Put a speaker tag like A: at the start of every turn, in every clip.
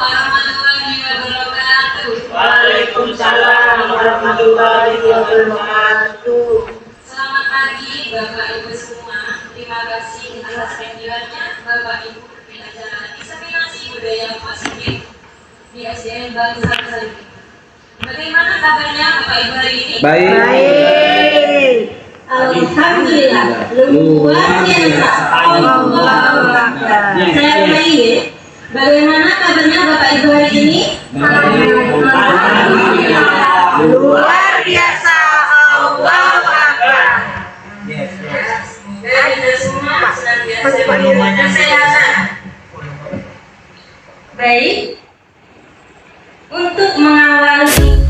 A: warahmatullahi wabarakatuh.
B: Waalaikumsalam warahmatullahi wabarakatuh.
A: Selamat pagi Bapak Ibu semua. Terima kasih atas kehadirannya Bapak Ibu di acara diseminasi budaya positif di SDN Bangsa Salikin. Bagaimana kabarnya Bapak Ibu hari ini?
B: Baik.
C: Alhamdulillah, luar biasa. Saya mulai ya. Bagaimana kabarnya Bapak Ibu hari ini?
B: Alhamdulillah, luar biasa. Allahu Akbar.
A: Semoga kita semua senantiasa diberikan kesehatan. Baik, untuk mengawali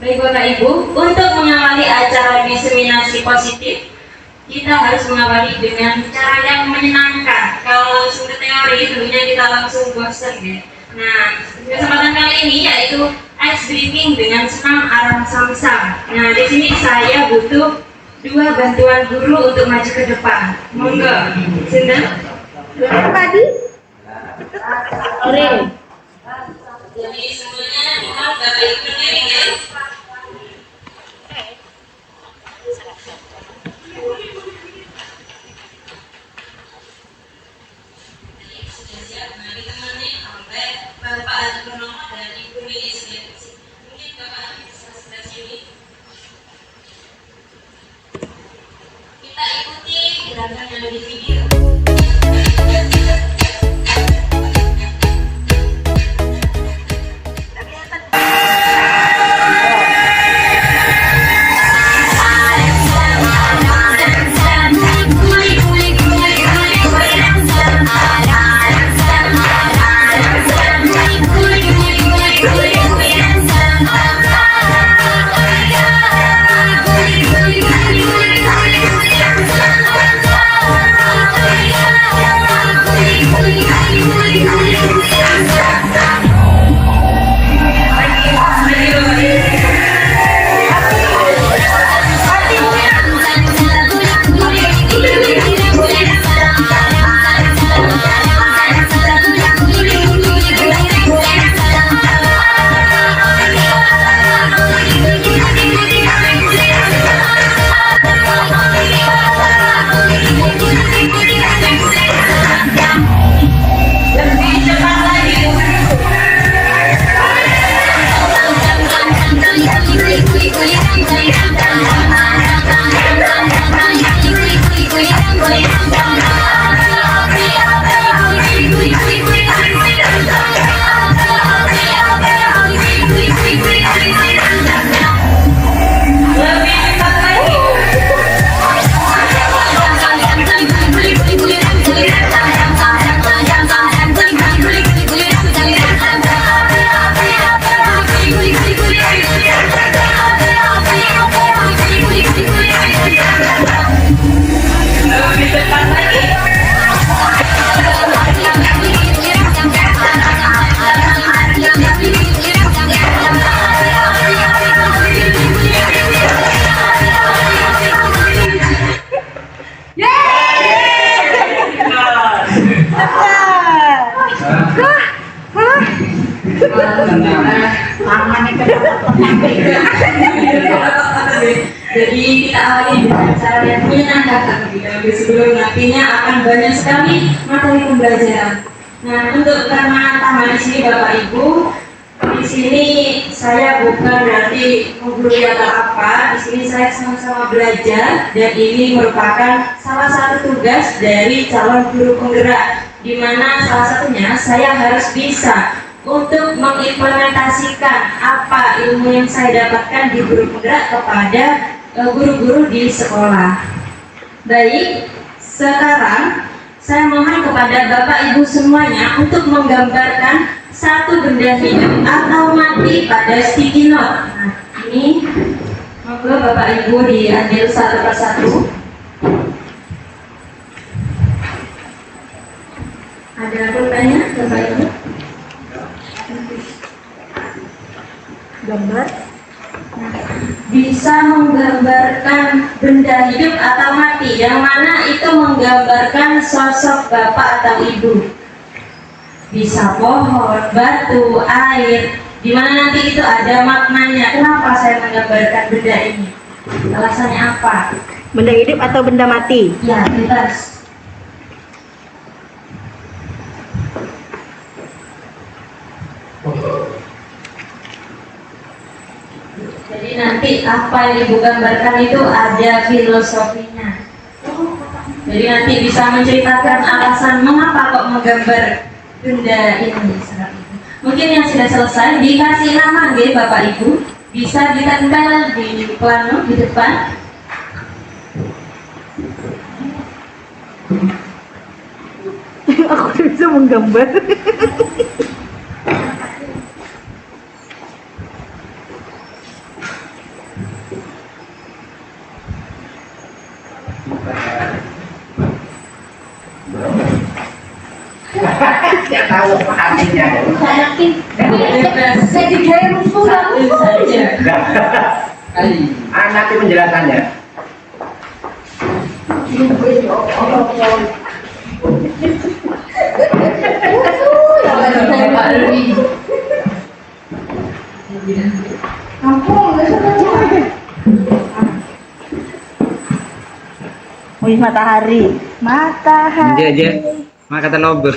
A: Baik Bapak Ibu, untuk mengawali acara diseminasi positif, kita harus mengawali dengan cara yang menyenangkan. Kalau langsung ke teori, tentunya kita langsung bosan ya. Nah, kesempatan kali ini yaitu ice breaking dengan senam aram samsam. Nah, di sini saya butuh 2 bantuan guru untuk maju ke depan. Monggo, Sinten?
C: Tadi? Oren.
A: Jadi semuanya kita Bapak Ibu berdiri ya. Sudah siap, mari temani sampai Bapak Adi Purnomo dan Ibu Lilis ya. Mungkin Bapak Adi bisa sebelah sini. Kita ikuti gerakan yang ada di video. Jadi kita awali dengan cara yang menyenangkan terlebih dahulu sebelum nantinya akan banyak sekali materi pembelajaran. Nah, untuk karena taman di sini Bapak Ibu, di sini saya bukan berarti menggurui atau apa. Di sini saya sama-sama belajar dan ini merupakan salah satu tugas dari calon guru penggerak, di mana salah satunya saya harus bisa untuk mengimplementasikan apa ilmu yang saya dapatkan di guru penggerak kepada guru-guru di sekolah. Baik, sekarang saya mohon kepada Bapak Ibu semuanya untuk menggambarkan satu benda hidup atau mati pada sticky note. Nah, ini monggo Bapak Ibu diambil satu persatu. Ada pulpennya Bapak Ibu?
C: Gambar.
A: Nah, bisa menggambarkan benda hidup atau mati, yang mana itu menggambarkan sosok bapak atau ibu. Bisa pohon, batu, air, dimana nanti itu ada maknanya. Kenapa saya menggambarkan benda ini? Alasannya apa?
B: Benda hidup atau benda mati?
A: Ya, bebas. Jadi nanti apa yang ibu gambarkan itu ada filosofinya. Jadi nanti bisa menceritakan alasan mengapa kok menggambar benda ini seperti itu. Mungkin yang sudah selesai dikasih nama nggih Bapak Ibu, bisa ditempel di plano di depan.
B: Aku tidak bisa menggambar.
D: Tidak tahu artinya.
A: Bebas.
B: Saya digaya musuh.
A: Satu saja.
D: Nanti penjelasannya.
A: Bapak Rudi.
B: Wih, matahari. Matahari.
E: Aja, maka kata lobber.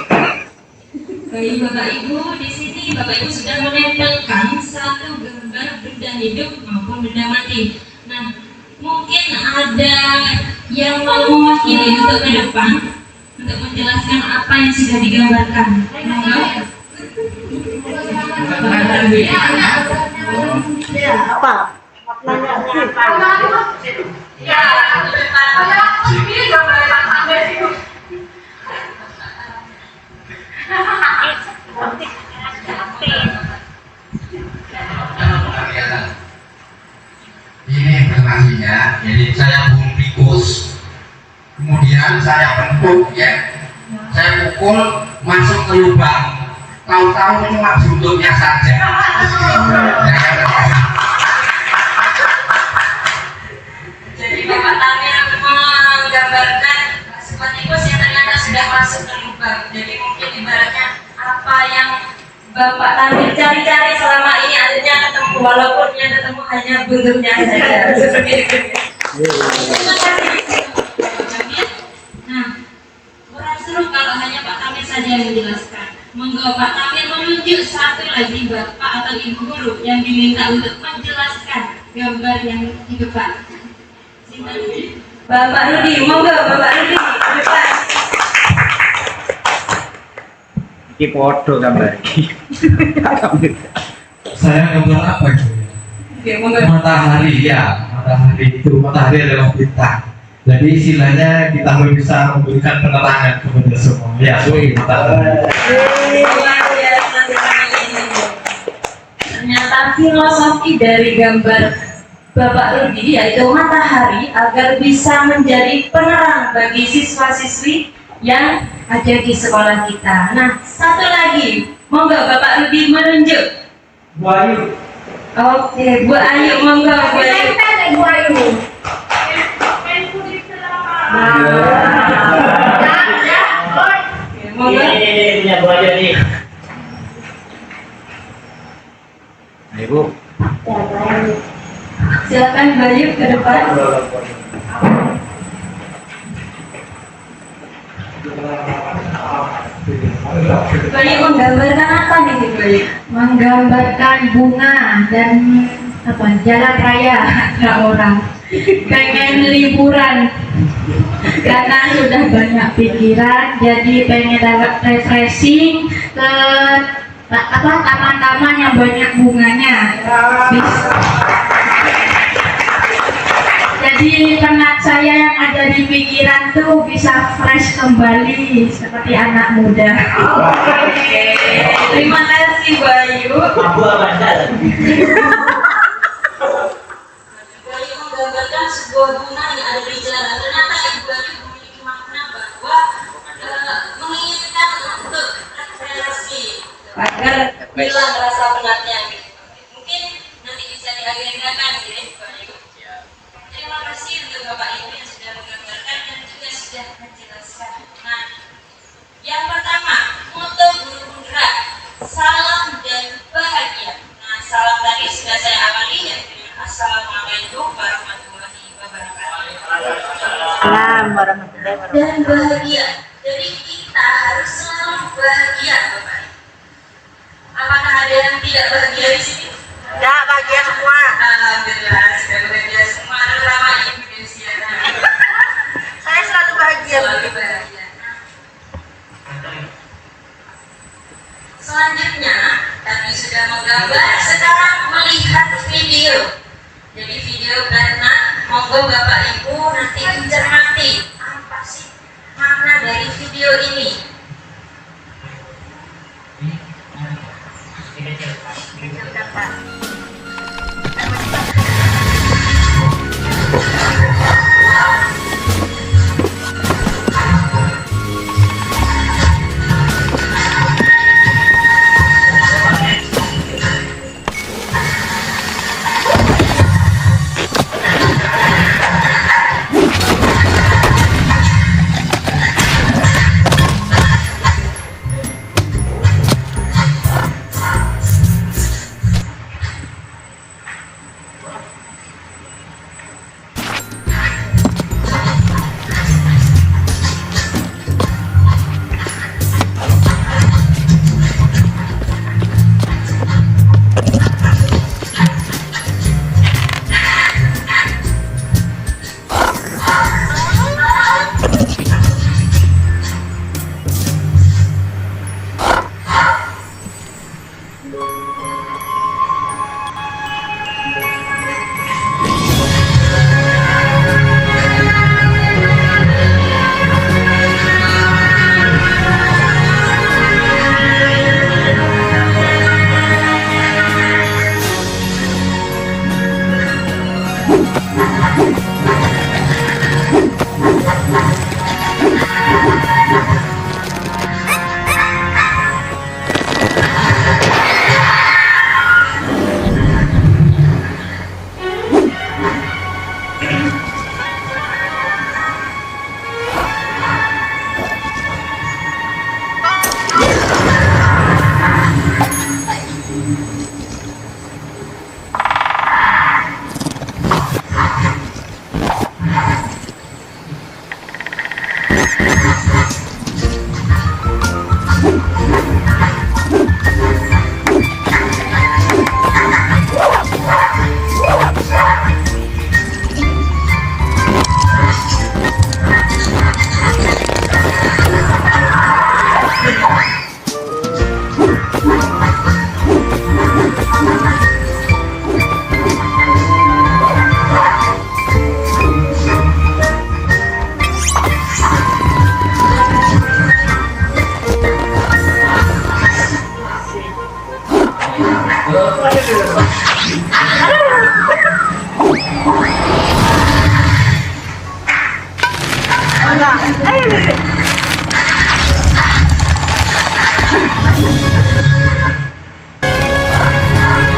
A: Baik Bapak Ibu, di sini Bapak Ibu sudah menempelkan satu gambar benda hidup maupun benda mati. Nah, mungkin ada yang mau mewakili untuk ke depan untuk menjelaskan apa yang sudah digambarkan. Monggo.
B: Apa?
F: Ini informasinya. Jadi saya bungkus, kemudian saya bentuk ya, saya pukul masuk ke lubang, tahu-tahu cuma bentuknya saja.
A: Jadi Bapak Tamir menggambarkan seperti itu yang ternyata sudah masuk ke lubang. Jadi mungkin ibaratnya apa yang Bapak Tamir cari-cari selama ini akhirnya ketemu, walaupun yang ketemu hanya bentuknya saja. Seperti itu. Terima kasih. Nah, kurang seru kalau hanya Pak Tamir saja yang menjelaskan. Monggo Pak Tamir menunjuk satu lagi Bapak atau Ibu guru yang diminta untuk menjelaskan gambar yang di depan. Bapak Rudi, monggo Bapak Rudi ke depan.
E: Iki podo gambar.
F: Saya gambar apa itu?
A: Oke, monggo.
F: Matahari ya, matahari adalah bintang. Jadi istilahnya kita bisa memberikan penerangan kepada semua. Ya, matahari.
A: Luar biasa sekali ini. Ternyata filosofi dari gambar Bapak Rudi yaitu matahari agar bisa menjadi penerang bagi siswa-siswi yang ada di sekolah kita. Nah, satu lagi, monggo Bapak Rudi menunjuk.
D: Bu Ayu.
A: Oke, Bu Ayu, monggo Bu Ayu.
B: Bu Ayu.
A: Oke, monggo.
D: Ini punya Bu Ayu nih.
E: Nah, Ibu.
A: Silakan Bu Ayu ke depan. Bu Ayu menggambarkan apa nih Bu Ayu?
G: Menggambarkan bunga dan apa jalan raya ada orang pengen liburan karena sudah banyak pikiran jadi pengen dapat refreshing ke taman-taman yang banyak bunganya. Jadi penat saya yang ada di pikiran tuh bisa fresh kembali seperti anak muda.
A: Oke, terima kasih Bu Ayu.
D: Abu Abandal.
A: Bu Ayu menggambarkan sebuah bunga yang ada di jalan. Ternyata Ibu Ayu memiliki makna bahwa menginginkan untuk rekreasi agar hilang rasa penatnya. Mungkin nanti bisa diagendakan ya Bu Ayu.
B: Salam warahmatullahi wabarakatuh.
A: dan bahagia. Jadi kita harus selalu bahagia, Bapak. Apakah ada yang tidak bahagia di sini?
B: Enggak, bahagia semua.
A: Alhamdulillah sudah bahagia semua, terutama Indonesia.
B: Saya selalu bahagia.
A: Selalu bahagia. Selanjutnya, tadi sudah menggambar, sekarang melihat video. Jadi video karena monggo Bapak Ibu nanti mencermati apa sih makna dari video ini.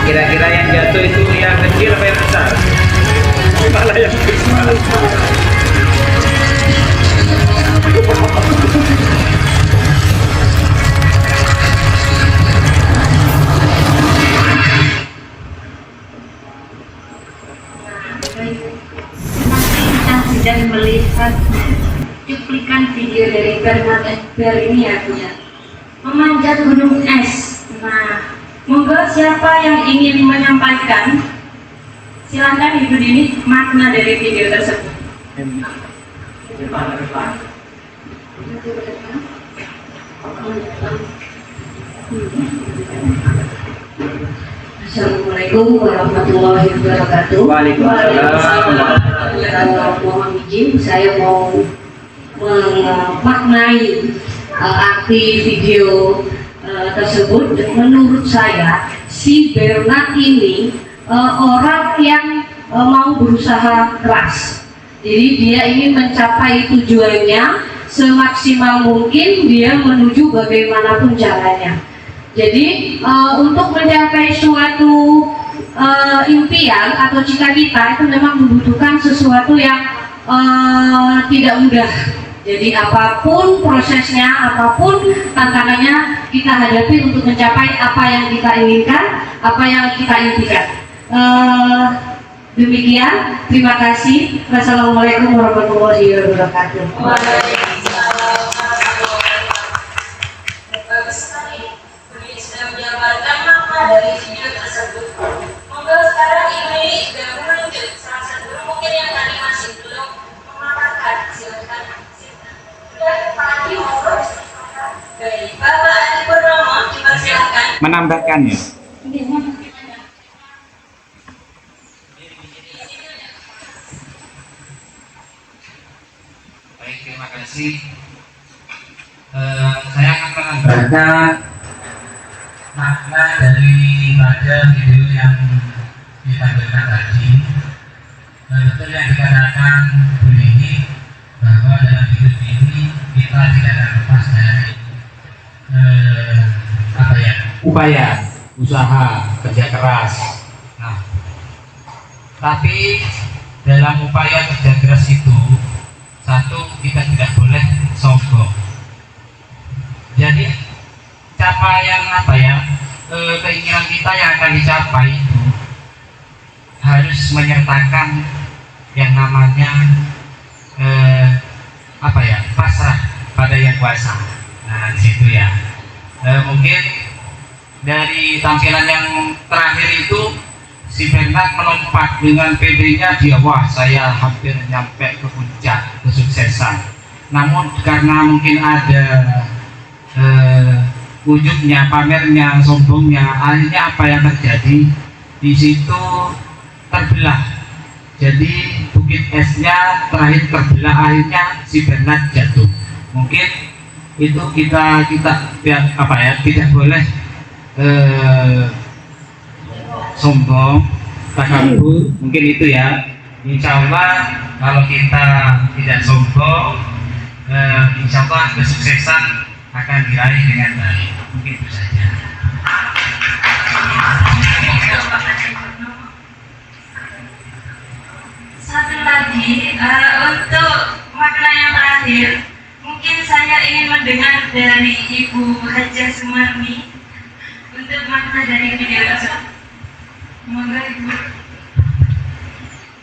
E: Kira-kira yang jatuh itu yang kecil apa yang besar? Malah yang besar.
A: Kita sedang melihat cuplikan video dari Bernard Ekber ini ya Bu ya, memanjat gunung es. Nah, monggo siapa yang ingin menyampaikan, silakan Ibu Dini makna dari video tersebut.
C: Assalamualaikum warahmatullahi wabarakatuh.
E: Waalaikumsalam.
C: Mohon izin, saya mau memaknai arti video tersebut. Menurut saya, si Bernard ini orang yang mau berusaha keras. Jadi dia ingin mencapai tujuannya semaksimal mungkin, dia menuju bagaimanapun caranya. Jadi untuk mencapai suatu impian atau cita-cita itu memang membutuhkan sesuatu yang tidak mudah. Jadi apapun prosesnya, apapun tantangannya, kita hadapi untuk mencapai apa yang kita inginkan, apa yang kita impikan.
G: Demikian, terima kasih. Wassalamualaikum warahmatullahi wabarakatuh.
A: Waalaikumsalam. Bagus sekali. Ini sudah menjabarkan makna dari video tersebut. Monggo sekarang Ibu ini sudah menunjuk salah satu mungkin yang tadi masih belum memaparkan. Silakan. Sudah Pak Adi monggo. Baik, Bapak Adi Purnomo, dipersilakan.
E: Menambahkannya.
F: Baik, terima kasih. Saya akan menambahkan makna daripada video yang ditampilkan tadi. Betul yang dikatakan Bu Nini bahwa dalam hidup ini kita tidak akan lepas dari upaya, usaha, kerja keras. Nah, tapi dalam upaya kerja keras itu, satu, kita tidak boleh sombong. Jadi capaian keinginan kita yang akan dicapai itu harus menyertakan yang namanya pasrah pada yang kuasa. Nah, di situ ya. Mungkin dari tampilan yang terakhir itu si Bernard melompat dengan pedenya, dia wah saya hampir nyampe ke puncak kesuksesan. Namun karena mungkin ada wujudnya, pamernya, sombongnya, akhirnya apa yang terjadi di situ terbelah. Jadi bukit esnya terakhir terbelah, akhirnya si Bernard jatuh. Mungkin itu kita tidak boleh sombong, takabur, mungkin itu ya. Insya Allah kalau kita tidak sombong, insya Allah kesuksesan akan diraih dengan baik. Mungkin itu saja.
A: Satu lagi untuk makna yang terakhir, mungkin saya ingin mendengar dari Ibu Hajah Sumarni untuk makna dari video tersebut. Monggo Ibu.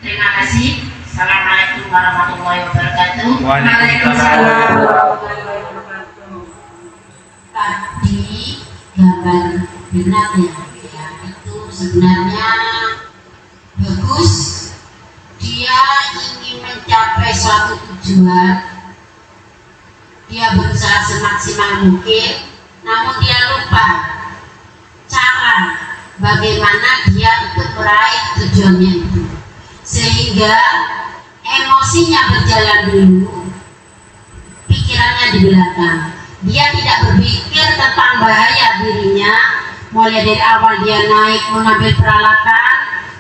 C: Terima kasih. Assalamualaikum warahmatullahi wabarakatuh.
A: Waalaikumsalam.
C: Tadi gambar Bernard ya, itu sebenarnya bagus. Dia ingin mencapai suatu tujuan. Dia berusaha semaksimal mungkin, namun dia lupa cara bagaimana dia untuk meraih tujuannya itu, sehingga emosinya berjalan dulu, pikirannya di belakang. Dia tidak berpikir tentang bahaya dirinya. Mulai dari awal dia naik mengambil peralatan,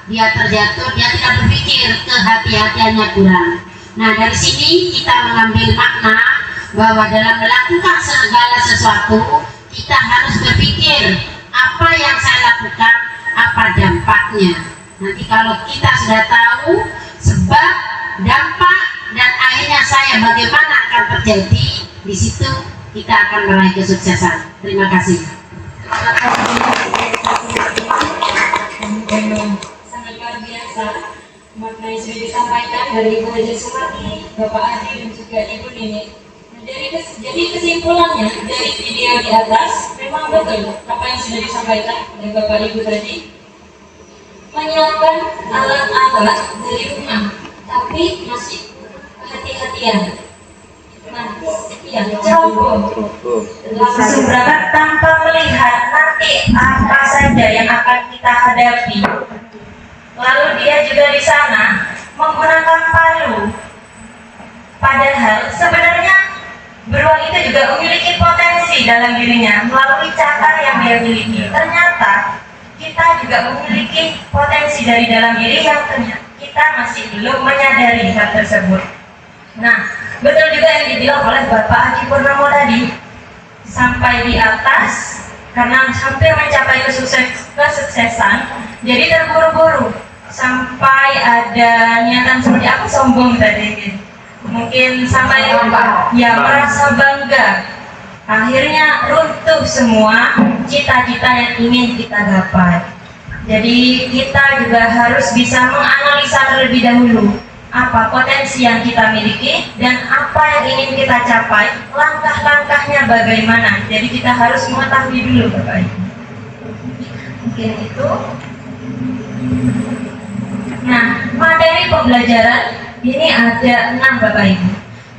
C: dia terjatuh, dia tidak berpikir, kehati-hatiannya kurang. Nah, dari sini kita mengambil makna bahwa dalam melakukan segala sesuatu kita harus berpikir apa yang saya lakukan, apa dampaknya. Nanti kalau kita sudah tahu sebab, dampak, dan akhirnya saya bagaimana akan terjadi, di situ kita akan meraih kesuksesan. Terima kasih.
A: Sangat luar biasa makna yang sudah disampaikan dari Ibu Hajah Sumarni, Bapak Adi, dan juga Ibu Nini. Jadi kesimpulannya dari video di atas memang betul apa yang sudah disampaikan oleh Bapak Ibu tadi. Menyiapkan alat-alat dari rumah, tapi masih hati-hatian. Coba langsung berangkat tanpa melihat nanti apa saja yang akan kita hadapi. Lalu dia juga di sana menggunakan palu. Padahal sebenarnya beruang itu juga memiliki potensi dalam dirinya melalui cakar yang dia miliki. Ternyata kita juga memiliki potensi dari dalam diri yang ternyata kita masih belum menyadari hal tersebut. Nah, betul juga yang dibilang oleh Bapak Adi Purnomo tadi, sampai di atas karena hampir mencapai kesuksesan, jadi terburu-buru sampai ada niatan seperti apa, sombong tadi, mungkin sampai ya merasa bangga, akhirnya runtuh semua cita-cita yang ingin kita gapai. Jadi kita juga harus bisa menganalisa terlebih dahulu apa potensi yang kita miliki dan apa yang ingin kita capai, langkah-langkahnya bagaimana. Jadi kita harus mengetahui dulu Bapak Ibu. Mungkin itu. Nah, materi pembelajaran ini ada 6 Bapak Ibu.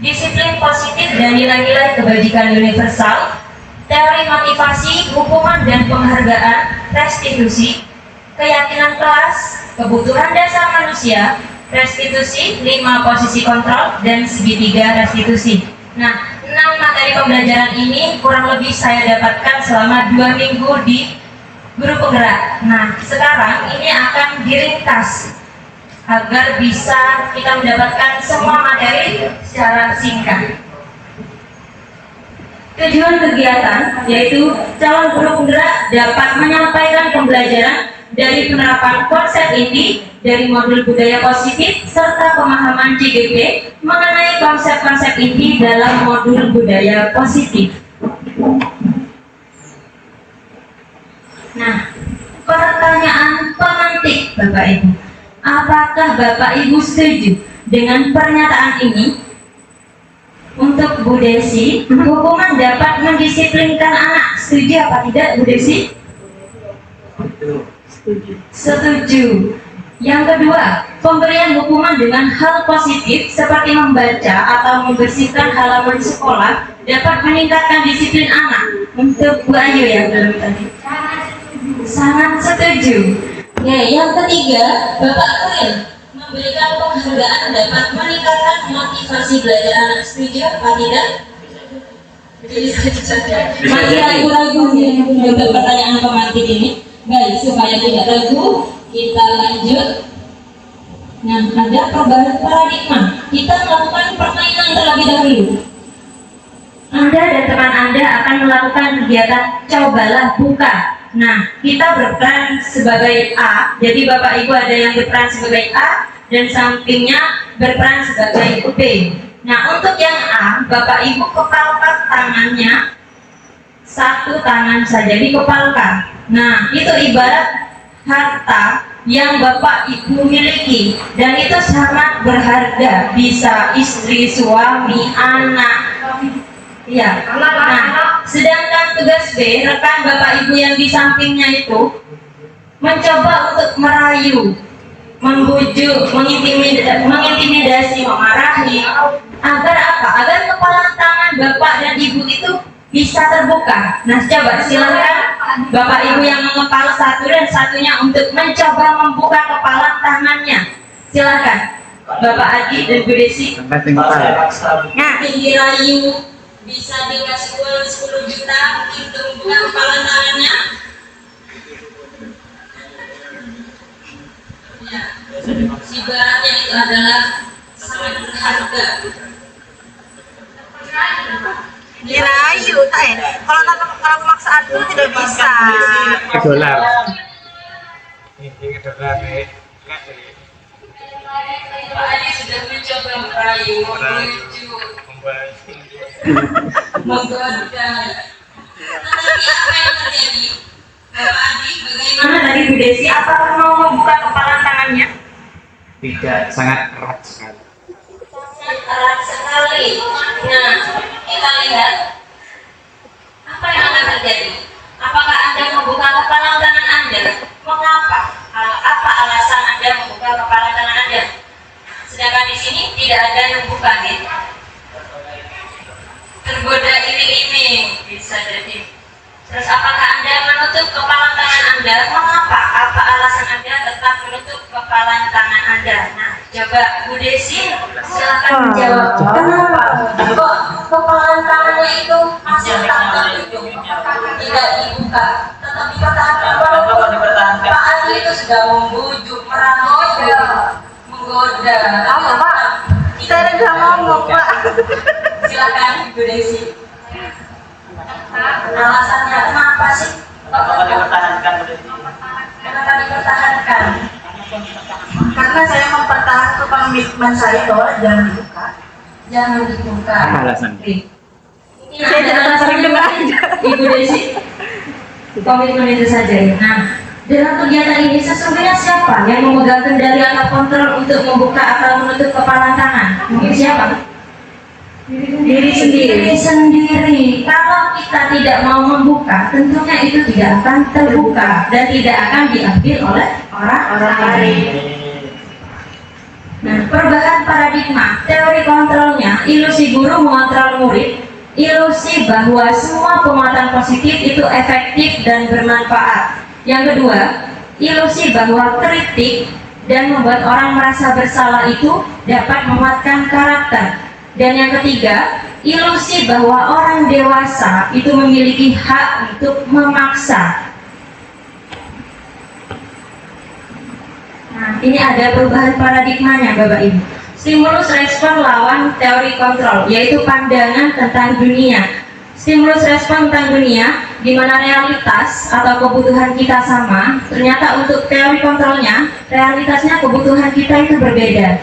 A: Disiplin positif dan nilai-nilai kebajikan universal, teori motivasi, hukuman dan penghargaan, restitusi, keyakinan kelas, kebutuhan dasar manusia, restitusi, 5 posisi kontrol, dan segitiga restitusi. Nah, 6 materi pembelajaran ini kurang lebih saya dapatkan selama 2 minggu di guru penggerak. Nah, sekarang ini akan diringkas agar bisa kita mendapatkan semua materi secara singkat. Tujuan kegiatan yaitu calon guru penggerak dapat menyampaikan pembelajaran dari penerapan konsep inti dari modul budaya positif serta pemahaman CGP mengenai konsep-konsep inti dalam modul budaya positif. Nah, pertanyaan pemantik Bapak Ibu. Apakah Bapak Ibu setuju dengan pernyataan ini? Untuk Bu Desi, hukuman dapat mendisiplinkan anak. Setuju apa tidak Bu Desi? Setuju. Yang kedua, pemberian hukuman dengan hal positif seperti membaca atau membersihkan halaman sekolah dapat meningkatkan disiplin anak. Untuk Bu Ayu yang belum tadi. Sangat setuju. Oke, yang ketiga, Bapak Kuil memberikan penghargaan dapat meningkatkan motivasi belajar anak. Setuju apa tidak? Masih ragu-ragu untuk pertanyaan pemantik ini. Baik, supaya tidak ragu, kita lanjut. Nah, ada perubahan paradigma. Kita melakukan permainan terlebih dahulu. Anda dan teman Anda akan melakukan kegiatan cobalah buka. Nah, kita berperan sebagai A. Jadi Bapak Ibu ada yang berperan sebagai A dan sampingnya berperan sebagai B. Nah, untuk yang A, Bapak Ibu kepalkan tangannya satu tangan saja, dikepalkan. Nah, itu ibarat harta yang Bapak Ibu miliki dan itu sangat berharga. Bisa istri, suami, anak. Ya, nah, sedangkan tugas B, rekan Bapak Ibu yang di sampingnya itu mencoba untuk merayu, membujuk, mengintimidasi, memarahi, agar apa? Agar kepala tangan Bapak dan Ibu itu bisa terbuka. Nah, coba silakan Bapak Ibu yang mengepal satu dan satunya untuk mencoba membuka kepala tangannya. Silakan Bapak Adi dan Bu Desi. Tinggi rayu. Bisa dikasih uang 10 juta untuk buka kepala tangannya. Ya, ibaratnya itu adalah sangat berharga.
B: Dirayu, kalau tanpa pemaksaan itu tidak bisa.
E: Dolar.
A: Pak Adi sudah mencoba merayu, membujuk, menggoda. Tetapi apa yang terjadi? Bapak Adi, bagaimana dari Bu Desi? Apakah mau membuka kepala tangannya?
E: Tidak, sangat erat sekali.
A: Sangat erat sekali. Nah, kita lihat apa yang akan terjadi. Apakah Anda membuka kepala tangan Anda? Mengapa? Apa alasan Anda membuka kepala tangan Anda? Sedangkan di sini tidak ada yang buka, nih. Tergoda iming-iming bisa jadi. Terus apakah Anda menutup kepala tangan Anda? Mengapa? Apa alasan Anda tetap menutup kepala tangan Anda? Nah, coba Bu Desi silakan menjawab. Kenapa? Kok kepala tangannya itu masih tak tertutup, tidak dibuka, tetap dipertahankan? Pak Adi itu sudah membujuk, merayu, menggoda.
B: Apa Pak? Saya udah ngomong Pak.
A: Silakan Bu Desi. Alasannya kenapa sih? Kenapa dipertahankan?
B: Karena saya mempertahankan komitmen saya bahwa jangan dibuka.
A: Jangan dibuka.
E: Apa alasannya?
A: Ini saya tidak sering dengar aja. Ibu Desi, komitmen itu saja ya. Nah, Dalam kegiatan ini sesungguhnya siapa yang memegang kendali atau kontrol untuk membuka atau menutup kepalan tangan? Mungkin siapa? Diri sendiri. Kalau kita tidak mau membuka, tentunya itu tidak akan terbuka dan tidak akan diambil oleh orang lain. Nah, perubahan paradigma, teori kontrolnya, ilusi guru mengontrol murid, ilusi bahwa semua penguatan positif itu efektif dan bermanfaat. Yang kedua, ilusi bahwa kritik dan membuat orang merasa bersalah itu dapat menguatkan karakter. Dan yang ketiga, ilusi bahwa orang dewasa itu memiliki hak untuk memaksa. Nah, ini ada perubahan paradigmanya Bapak Ibu. Stimulus respon lawan teori kontrol, yaitu pandangan tentang dunia. Stimulus respon tentang dunia, di mana realitas atau kebutuhan kita sama, ternyata untuk teori kontrolnya, realitasnya kebutuhan kita itu berbeda.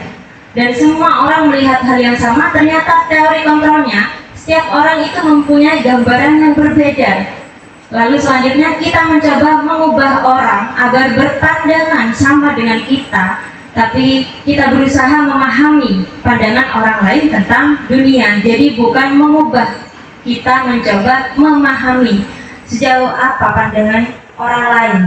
A: Dan semua orang melihat hal yang sama, ternyata teori kontrolnya, setiap orang itu mempunyai gambaran yang berbeda. Lalu selanjutnya kita mencoba mengubah orang agar berpandangan sama dengan kita, tapi kita berusaha memahami pandangan orang lain tentang dunia. Jadi bukan mengubah, kita mencoba memahami sejauh apa pandangan orang lain.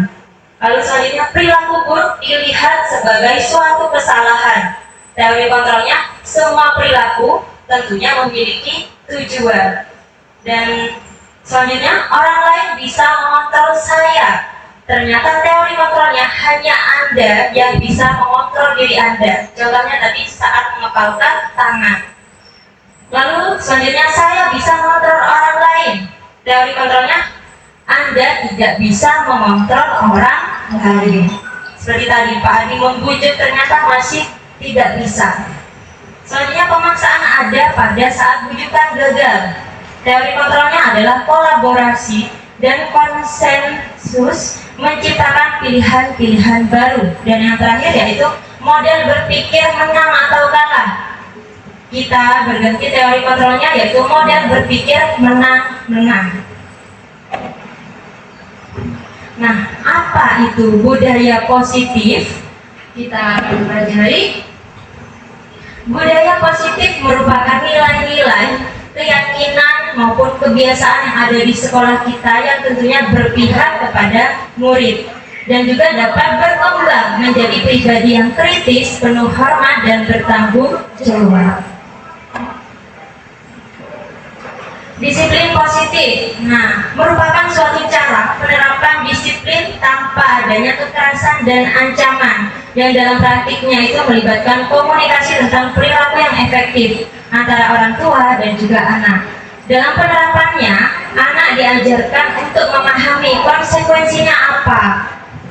A: Lalu selanjutnya perilaku buruk dilihat sebagai suatu kesalahan. Teori kontrolnya, semua perilaku tentunya memiliki tujuan. Dan selanjutnya orang lain bisa mengontrol saya. Ternyata teori kontrolnya hanya Anda yang bisa mengontrol diri Anda. Contohnya tadi saat mengepalkan tangan. Lalu selanjutnya saya bisa mengontrol orang lain. Teori kontrolnya, Anda tidak bisa mengontrol orang lain. Seperti tadi Pak Adi membujuk, ternyata masih tidak bisa. Selanjutnya pemaksaan ada pada saat bujukan gagal. Teori kontrolnya adalah kolaborasi dan konsensus menciptakan pilihan-pilihan baru. Dan yang terakhir yaitu model berpikir menang atau kalah. Kita berganti teori kontrolnya yaitu model berpikir menang-menang. Nah, apa itu budaya positif? Kita akan pelajari. Budaya positif merupakan nilai-nilai, keyakinan maupun kebiasaan yang ada di sekolah kita yang tentunya berpihak kepada murid dan juga dapat berkembang menjadi pribadi yang kritis, penuh hormat dan bertanggung jawab. Disiplin positif, nah, merupakan suatu cara penerapan disiplin tanpa adanya kekerasan dan ancaman, yang dalam praktiknya itu melibatkan komunikasi tentang perilaku yang efektif antara orang tua dan juga anak. Dalam penerapannya, anak diajarkan untuk memahami konsekuensinya apa.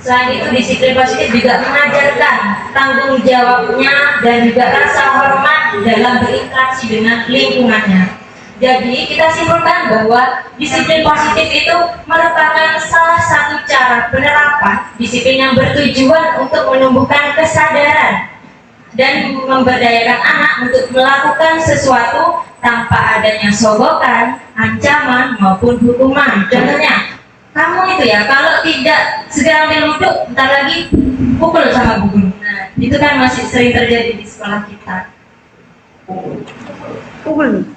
A: Selain itu, disiplin positif juga mengajarkan tanggung jawabnya dan juga rasa hormat dalam berinteraksi dengan lingkungannya. Jadi kita simpulkan bahwa disiplin positif itu merupakan salah satu cara penerapan disiplin yang bertujuan untuk menumbuhkan kesadaran dan memberdayakan anak untuk melakukan sesuatu tanpa adanya sogokan, ancaman maupun hukuman. Contohnya, kamu itu ya kalau tidak segera ambil wudhu, bentar lagi pukul sama bu guru. Nah, itu kan masih sering terjadi di sekolah kita. Pukul.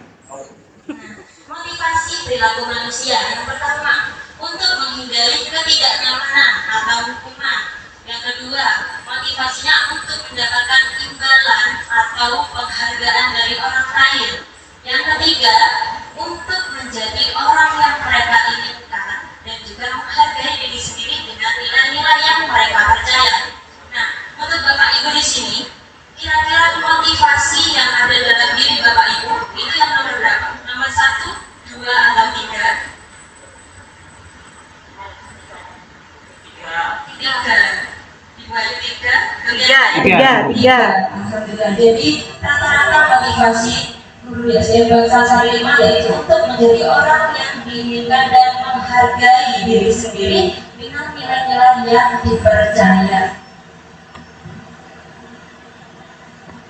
A: Motivasi perilaku manusia yang pertama, untuk menghindari ketidaknyamanan atau hukuman. Yang kedua, motivasinya untuk mendapatkan imbalan atau penghargaan dari orang lain. Yang ketiga, untuk menjadi orang yang mereka inginkan dan juga menghargai diri sendiri dengan nilai-nilai yang mereka percaya. Nah, untuk Bapak Ibu di sini, kira-kira motivasi yang ada dalam diri Bapak Ibu itu yang nomor berapa? Nomor 1, 2 atau 3? 3. Alhamdulillah. Jadi rata-rata motivasi guru SD Bangsa Sari 5 yaitu untuk menjadi orang yang diinginkan dan menghargai diri sendiri dengan nilai-nilai yang dipercaya.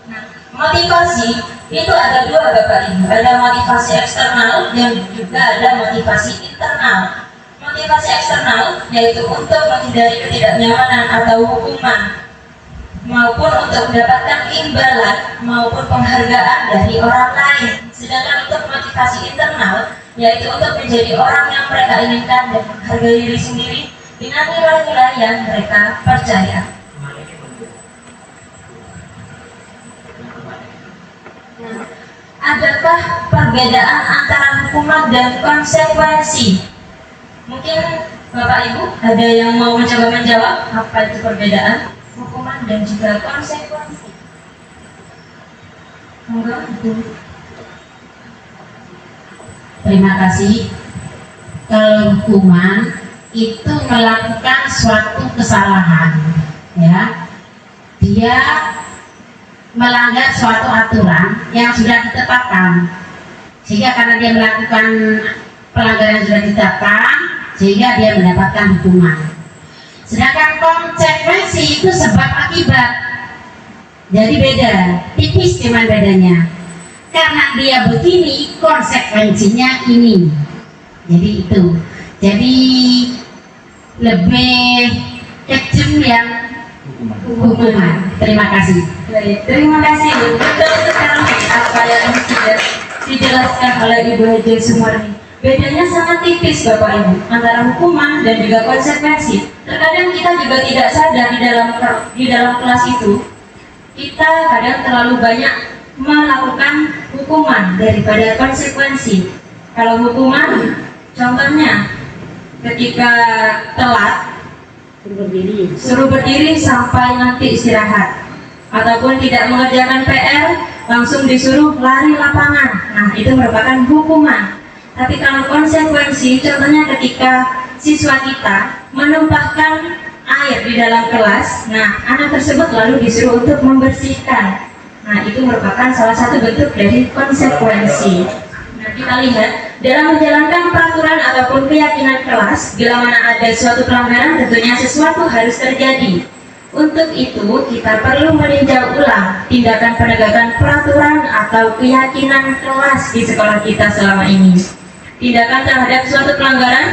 A: Nah, motivasi itu ada dua Bapak Ibu, ada motivasi eksternal dan juga ada motivasi internal. motivasi eksternal yaitu untuk menghindari ketidaknyamanan atau hukuman maupun untuk mendapatkan imbalan maupun penghargaan dari orang lain. Sedangkan untuk motivasi internal yaitu untuk menjadi orang yang mereka inginkan dan menghargai diri sendiri dengan nilai-nilai yang mereka percaya. Adakah perbedaan antara hukuman dan konsekuensi? Mungkin Bapak Ibu ada yang mau mencoba menjawab apa itu perbedaan hukuman dan juga konsekuensi? Enggak, itu.
C: Terima kasih. Kalau hukuman itu melakukan suatu kesalahan, ya, dia melanggar suatu aturan yang sudah ditetapkan, sehingga karena dia melakukan pelanggaran yang sudah ditetapkan, sehingga dia mendapatkan hukuman. Sedangkan konsekuensi itu sebab akibat, jadi beda, tipis cuman bedanya. Karena dia begini, konsekuensinya ini. Jadi itu. Jadi lebih kejam yang hukuman. Terima kasih.
A: Baik, terima kasih Bu. Betul sekali apa yang sudah dijelaskan oleh Ibu Haji Sumarni. Bedanya sangat tipis Bapak Ibu antara hukuman dan juga konsekuensi. Terkadang kita juga tidak sadar di dalam kelas itu kita kadang terlalu banyak melakukan hukuman daripada konsekuensi. Kalau hukuman, contohnya ketika telat suruh berdiri sampai nanti istirahat, ataupun tidak mengerjakan PR langsung disuruh lari lapangan. Nah, itu merupakan hukuman. Tapi kalau konsekuensi, contohnya ketika siswa kita menumpahkan air di dalam kelas, nah anak tersebut lalu disuruh untuk membersihkan. Nah, itu merupakan salah satu bentuk dari konsekuensi. Nah, kita lihat dalam menjalankan peraturan ataupun keyakinan kelas, bila mana ada suatu pelanggaran, tentunya sesuatu harus terjadi. Untuk itu, kita perlu meninjau ulang tindakan penegakan peraturan atau keyakinan kelas di sekolah kita selama ini. Tindakan terhadap suatu pelanggaran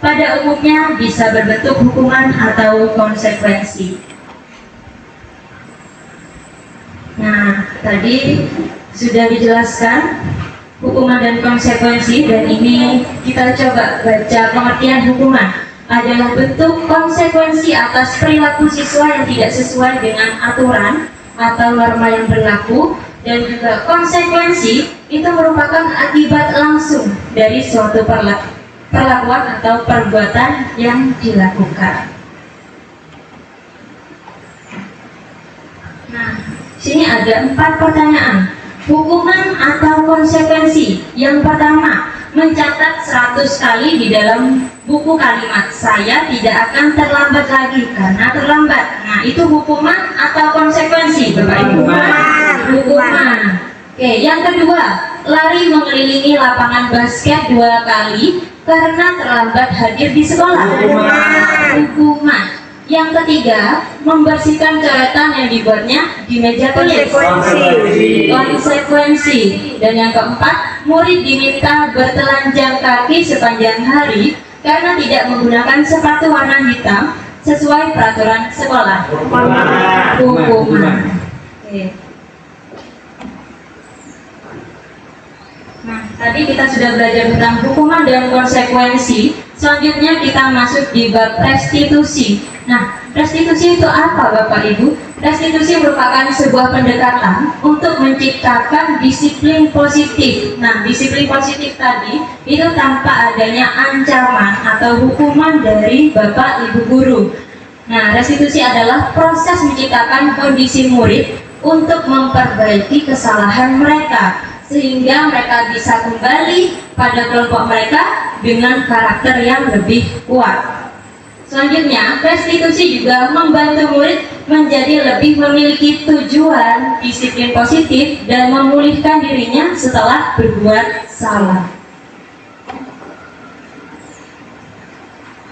A: pada umumnya bisa berbentuk hukuman atau konsekuensi. Nah, tadi sudah dijelaskan hukuman dan konsekuensi, dan ini kita coba baca pengertian hukuman adalah bentuk konsekuensi atas perilaku siswa yang tidak sesuai dengan aturan atau norma yang berlaku, dan juga konsekuensi itu merupakan akibat langsung dari suatu perlakuan atau perbuatan yang dilakukan. Nah, sini ada 4 pertanyaan. Hukuman atau konsekuensi? Yang pertama, mencatat 100 kali di dalam buku kalimat saya tidak akan terlambat lagi karena terlambat. Nah, itu hukuman atau konsekuensi, Bapak Ibu? Hukuman. Oke, yang kedua, lari mengelilingi lapangan basket 2 kali karena terlambat hadir di sekolah. Hukuman. Yang ketiga, membersihkan coretan yang dibuatnya di meja tulis. Konsekuensi. Dan yang keempat, murid diminta bertelanjang kaki sepanjang hari karena tidak menggunakan sepatu warna hitam sesuai peraturan sekolah. Hukuman. Oke. Nah, tadi kita sudah belajar tentang hukuman dan konsekuensi. Selanjutnya kita masuk di bab restitusi. Nah, restitusi itu apa Bapak Ibu? Restitusi merupakan sebuah pendekatan untuk menciptakan disiplin positif. Nah, disiplin positif tadi itu tanpa adanya ancaman atau hukuman dari Bapak Ibu guru. Nah, restitusi adalah proses menciptakan kondisi murid untuk memperbaiki kesalahan mereka, sehingga mereka bisa kembali pada kelompok mereka dengan karakter yang lebih kuat. Selanjutnya, restitusi juga membantu murid menjadi lebih memiliki tujuan disiplin positif dan memulihkan dirinya setelah berbuat salah.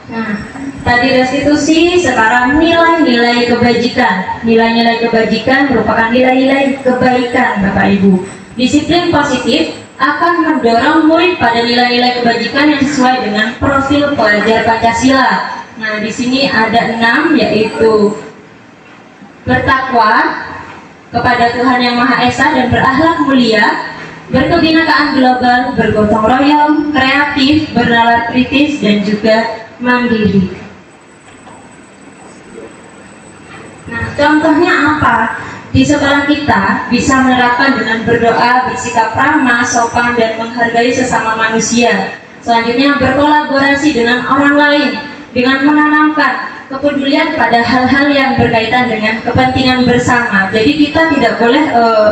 A: Nah, tadi restitusi, sekarang nilai-nilai kebajikan. Nilai-nilai kebajikan merupakan nilai-nilai kebaikan Bapak Ibu. Disiplin positif akan mendorong murid pada nilai-nilai kebajikan yang sesuai dengan profil pelajar Pancasila. Nah, di sini ada 6, yaitu bertakwa kepada Tuhan Yang Maha Esa dan berakhlak mulia, berkebinekaan global, bergotong royong, kreatif, bernalar kritis, dan juga mandiri. Nah, contohnya apa? Di sekolah kita bisa menerapkan dengan berdoa, bersikap ramah, sopan, dan menghargai sesama manusia. Selanjutnya, berkolaborasi dengan orang lain dengan menanamkan kepedulian pada hal-hal yang berkaitan dengan kepentingan bersama. Jadi kita tidak boleh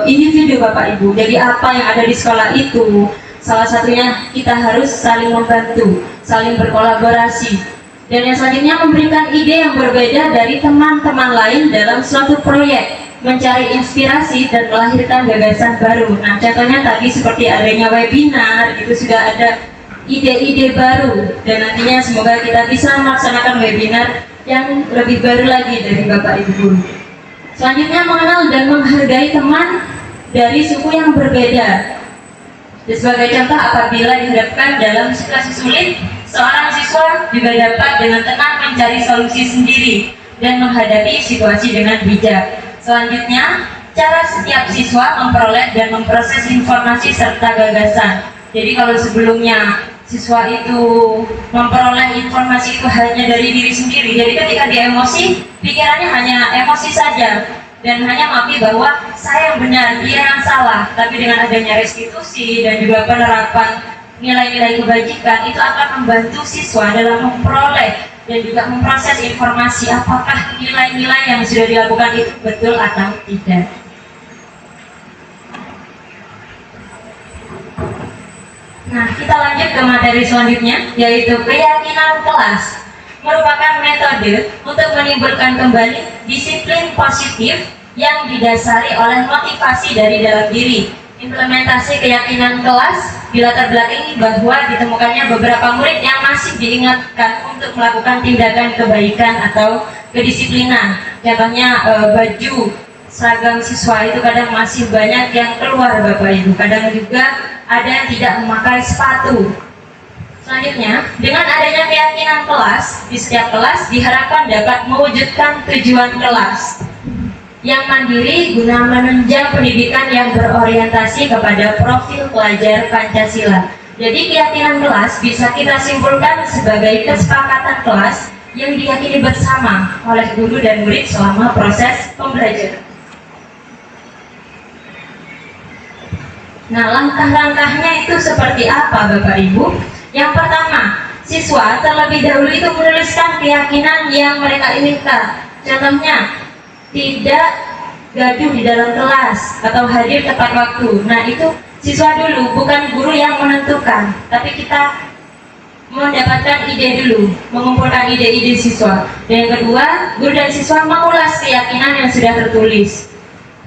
A: individu Bapak Ibu. Jadi apa yang ada di sekolah itu, salah satunya kita harus saling membantu, saling berkolaborasi. Dan yang selanjutnya, memberikan ide yang berbeda dari teman-teman lain dalam suatu proyek, mencari inspirasi dan melahirkan gagasan baru. Nah, contohnya tadi seperti adanya webinar, itu sudah ada ide-ide baru, dan nantinya semoga kita bisa melaksanakan webinar yang lebih baru lagi dari Bapak Ibu Guru. Selanjutnya, mengenal dan menghargai teman dari suku yang berbeda. Sebagai contoh, apabila dihadapkan dalam situasi sulit, seorang siswa juga dapat dengan tenang mencari solusi sendiri dan menghadapi situasi dengan bijak. Selanjutnya, cara setiap siswa memperoleh dan memproses informasi serta gagasan. Jadi kalau sebelumnya siswa itu memperoleh informasi itu hanya dari diri sendiri, jadi ketika dia emosi, pikirannya hanya emosi saja dan hanya mengakui bahwa saya yang benar, dia yang salah. Tapi dengan adanya restitusi dan juga penerapan nilai-nilai kebajikan, itu akan membantu siswa dalam memperoleh dan juga memproses informasi apakah nilai-nilai yang sudah dilakukan itu betul atau tidak. Nah, kita lanjut ke materi selanjutnya, yaitu keyakinan kelas. Merupakan metode untuk menimbulkan kembali disiplin positif yang didasari oleh motivasi dari dalam diri. Implementasi keyakinan kelas dilatar belakangi bahwa ditemukannya beberapa murid yang masih diingatkan untuk melakukan tindakan kebaikan atau kedisiplinan. Contohnya baju seragam siswa itu kadang masih banyak yang keluar Bapak Ibu, kadang juga ada yang tidak memakai sepatu. Selanjutnya, dengan adanya keyakinan kelas, di setiap kelas diharapkan dapat mewujudkan tujuan kelas yang mandiri guna menunjang pendidikan yang berorientasi kepada profil pelajar Pancasila. Jadi keyakinan kelas bisa kita simpulkan sebagai kesepakatan kelas yang diyakini bersama oleh guru dan murid selama proses pembelajaran. Nah, langkah-langkahnya itu seperti apa Bapak Ibu? Yang pertama, siswa terlebih dahulu itu menuliskan keyakinan yang mereka inginkan. Contohnya, tidak gaduh di dalam kelas atau hadir tepat waktu. Nah, itu siswa dulu, bukan guru yang menentukan, tapi kita mendapatkan ide dulu, mengumpulkan ide-ide siswa. Dan yang kedua, guru dan siswa mengulas keyakinan yang sudah tertulis.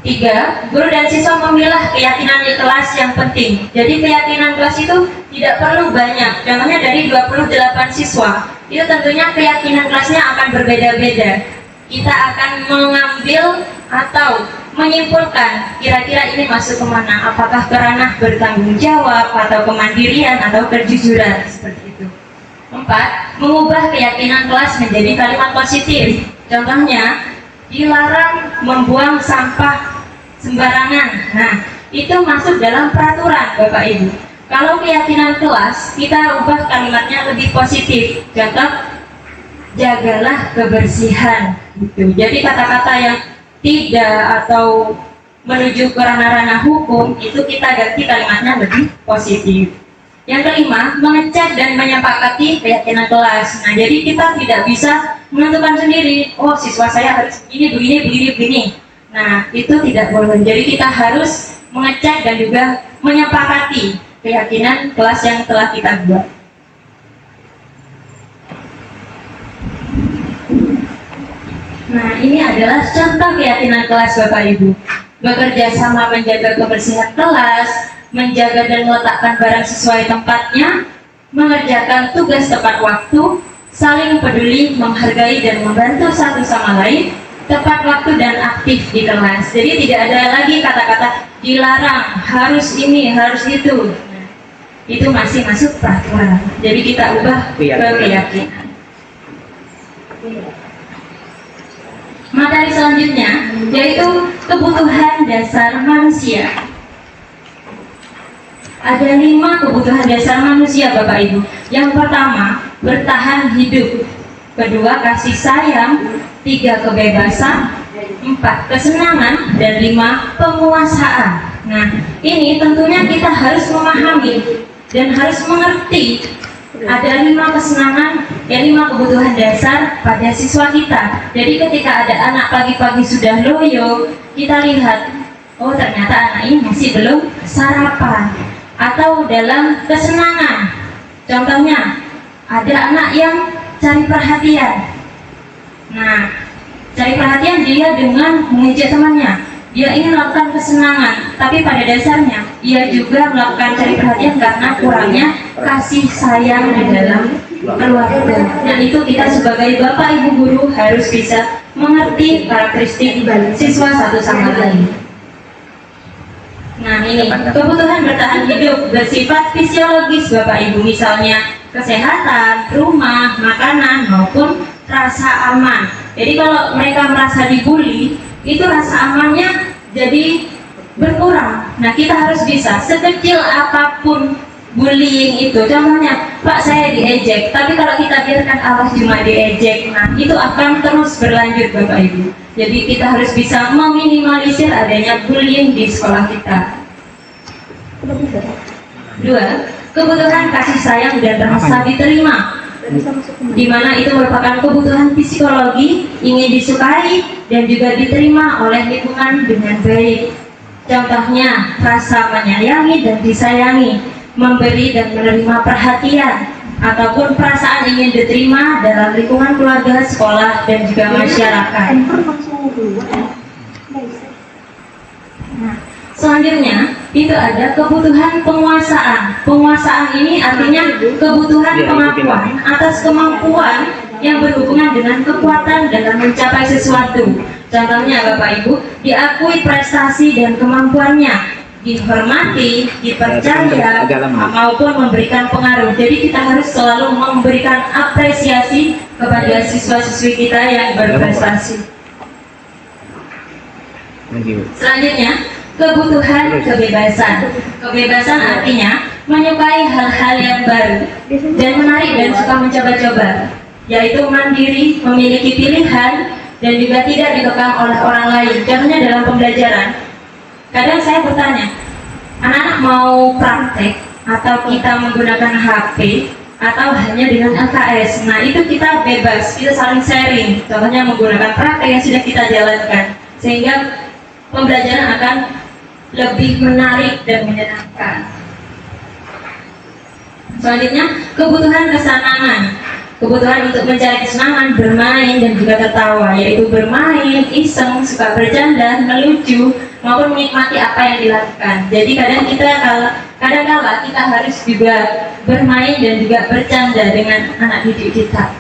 A: 3, guru dan siswa memilah keyakinan di kelas yang penting. Jadi keyakinan kelas itu tidak perlu banyak. Contohnya dari 28 siswa, itu tentunya keyakinan kelasnya akan berbeda-beda. Kita akan mengambil atau menyimpulkan kira-kira ini masuk kemana, apakah ke ranah bertanggung jawab atau kemandirian atau kejujuran, seperti itu. 4, mengubah keyakinan kelas menjadi kalimat positif. Contohnya, dilarang membuang sampah sembarangan. Nah, itu masuk dalam peraturan Bapak Ibu. Kalau keyakinan kelas, kita ubah kalimatnya lebih positif. Contoh, jagalah kebersihan gitu. Jadi kata-kata yang tidak atau menuju ke ranah-ranah hukum itu kita ganti kalimatnya lebih positif. Yang kelima, mengecek dan menyepakati keyakinan kelas. Nah, jadi kita tidak bisa menentukan sendiri, oh siswa saya harus begini. Nah, itu tidak boleh. Jadi kita harus mengecek dan juga menyepakati keyakinan kelas yang telah kita buat. Nah, ini adalah contoh keyakinan kelas Bapak Ibu. Bekerja sama menjaga kebersihan kelas, menjaga dan meletakkan barang sesuai tempatnya, mengerjakan tugas tepat waktu, saling peduli, menghargai dan membantu satu sama lain, tepat waktu dan aktif di kelas. Jadi tidak ada lagi kata-kata dilarang, harus ini, harus itu. Nah, itu masih masuk peraturan. Jadi kita ubah ke keyakinan. Materi selanjutnya yaitu kebutuhan dasar manusia. Ada 5 kebutuhan dasar manusia Bapak Ibu. Yang pertama, bertahan hidup. Kedua, kasih sayang. 3, kebebasan. 4, kesenangan. Dan 5, penguasaan. Nah, ini tentunya kita harus memahami dan harus mengerti ada 5 kesenangan, 5 kebutuhan dasar pada siswa kita. Jadi ketika ada anak pagi-pagi sudah loyo, kita lihat, oh ternyata anak ini masih belum sarapan. Atau dalam kesenangan, contohnya ada anak yang cari perhatian. Nah, cari perhatian dia dengan mengejek temannya. Dia ingin melakukan kesenangan, tapi pada dasarnya ia juga melakukan cari perhatian karena kurangnya kasih sayang di dalam keluarga. Dan itu kita sebagai bapak ibu guru harus bisa mengerti karakteristik siswa satu sama lain. Nah, ini kebutuhan bertahan hidup bersifat fisiologis Bapak Ibu, misalnya kesehatan, rumah, makanan, maupun rasa aman. Jadi kalau mereka merasa dibully, itu rasa amannya jadi berkurang. Nah, kita harus bisa sekecil apapun bullying itu. Contohnya, Pak saya diejek, tapi kalau kita biarkan Allah cuma diejek, nah itu akan terus berlanjut Bapak Ibu. Jadi kita harus bisa meminimalisir adanya bullying di sekolah kita. 2, kebutuhan kasih sayang dan rasa diterima, di mana itu merupakan kebutuhan psikologi, ingin disukai dan juga diterima oleh lingkungan dengan baik. Contohnya, rasa menyayangi dan disayangi, memberi dan menerima perhatian, ataupun perasaan ingin diterima dalam lingkungan keluarga, sekolah, dan juga masyarakat. Nah, selanjutnya itu ada kebutuhan penguasaan. Penguasaan ini artinya kebutuhan pengakuan atas kemampuan yang berhubungan dengan kekuatan dalam mencapai sesuatu. Contohnya Bapak Ibu, diakui prestasi dan kemampuannya, dihormati, dipercaya, maupun memberikan pengaruh. Jadi kita harus selalu memberikan apresiasi kepada siswa-siswi kita yang berprestasi. Selanjutnya, kebutuhan kebebasan. Kebebasan artinya menyukai hal-hal yang baru dan menarik dan suka mencoba-coba, yaitu mandiri, memiliki pilihan, dan juga tidak dikekang oleh orang lain. Contohnya dalam pembelajaran, kadang saya bertanya, anak-anak mau praktek atau kita menggunakan HP atau hanya dengan LKS. Nah, itu kita bebas, kita saling sharing. Contohnya menggunakan praktek yang sudah kita jalankan, sehingga pembelajaran akan lebih menarik dan menyenangkan. Selanjutnya, kebutuhan kesenangan. Kebutuhan untuk mencari kesenangan, bermain dan juga tertawa, yaitu bermain, iseng, suka bercanda, melucu, maupun menikmati apa yang dilakukan. Jadi kadang-kala kita harus juga bermain dan juga bercanda dengan anak didik kita.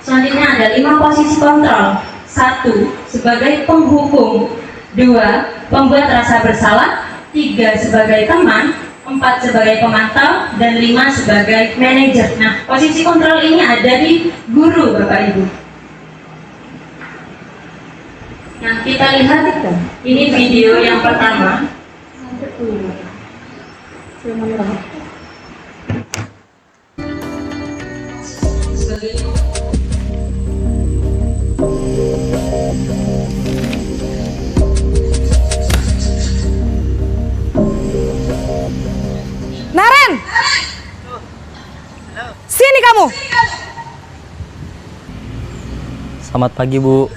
A: Selanjutnya ada 5 posisi kontrol. 1. Sebagai penghukum. 2. Pembuat rasa bersalah. 3. Sebagai teman. 4 sebagai pemantau, dan 5 sebagai manajer. Nah, posisi kontrol ini ada di guru Bapak Ibu. Nah, kita lihat ini video yang pertama.
H: Naren, sini kamu.
I: Selamat pagi, Bu.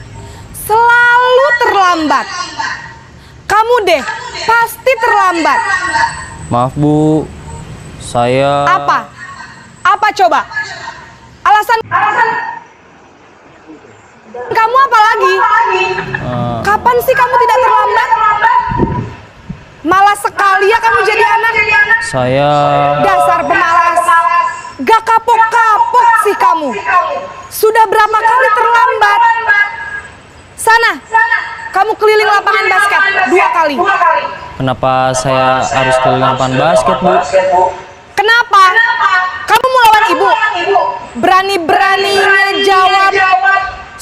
H: Selalu terlambat. Kamu deh, pasti terlambat.
I: Maaf, Bu. Saya...
H: Apa? Apa coba? Alasan kamu apa lagi? Kapan sih kamu tidak terlambat? Malas sekali ya kamu jadi anak.
I: Saya...
H: Dasar pemalas. Gak kapok-kapok sih kamu. Sudah berapa kali terlambat? Sana, kamu keliling lapangan basket 2 kali.
I: Kenapa saya harus keliling lapangan basket, Bu?
H: Kenapa? Kamu mau lawan ibu? Berani-beraninya jawab.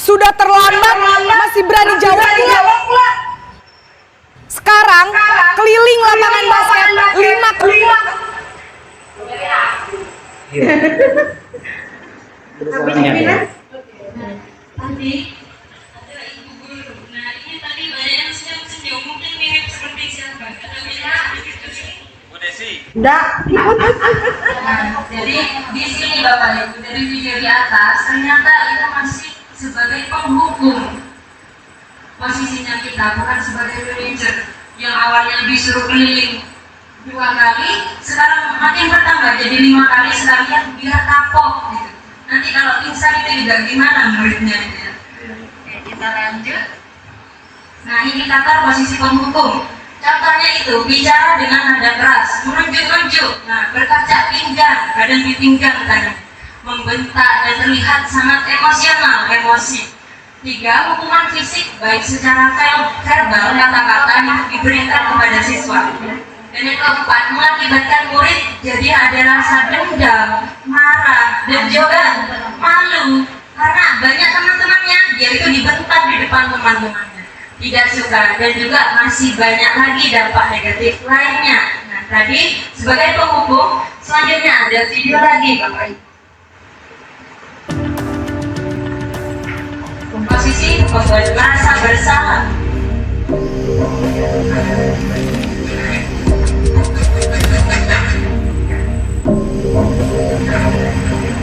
H: Sudah terlambat, masih berani jawab pula. Sekarang keliling lapangan basket 5 kali.
A: Tadi ada ibu guru. Nah ini tadi banyak yang senyum-senyum. Mungkin mirip seperti siapa? Ada mirip
E: Bu Desi.
A: Nah, jadi di sini Bapak Ibu dari video di atas ternyata itu masih sebagai penghukum. Posisinya kita bukan sebagai manajer yang awalnya disuruh keliling 2 kali, sekarang makin bertambah jadi 5 kali sekalian biar kapok gitu. Nanti kalau pingsan itu juga gimana muridnya gitu ya. Oke, kita lanjut. Nah ini kata posisi penghukum. Contohnya itu bicara dengan nada keras, menunjuk-nunjuk, nah berkaca pinggang, badan dipinggang tadi, membentak dan terlihat sangat emosional, emosi. 3. Hukuman fisik baik secara verbal kata-kata yang diberikan kepada siswa. Dan yang keempat, mengakibatkan murid jadi ada rasa dendam, marah, dan juga malu karena banyak teman-temannya dia itu dibentak di depan teman-temannya, tidak suka, dan juga masih banyak lagi dampak negatif lainnya. Nah tadi sebagai penghukum, selanjutnya ada video lagi Bapak Ibu. Posisi membuat merasa bersalah.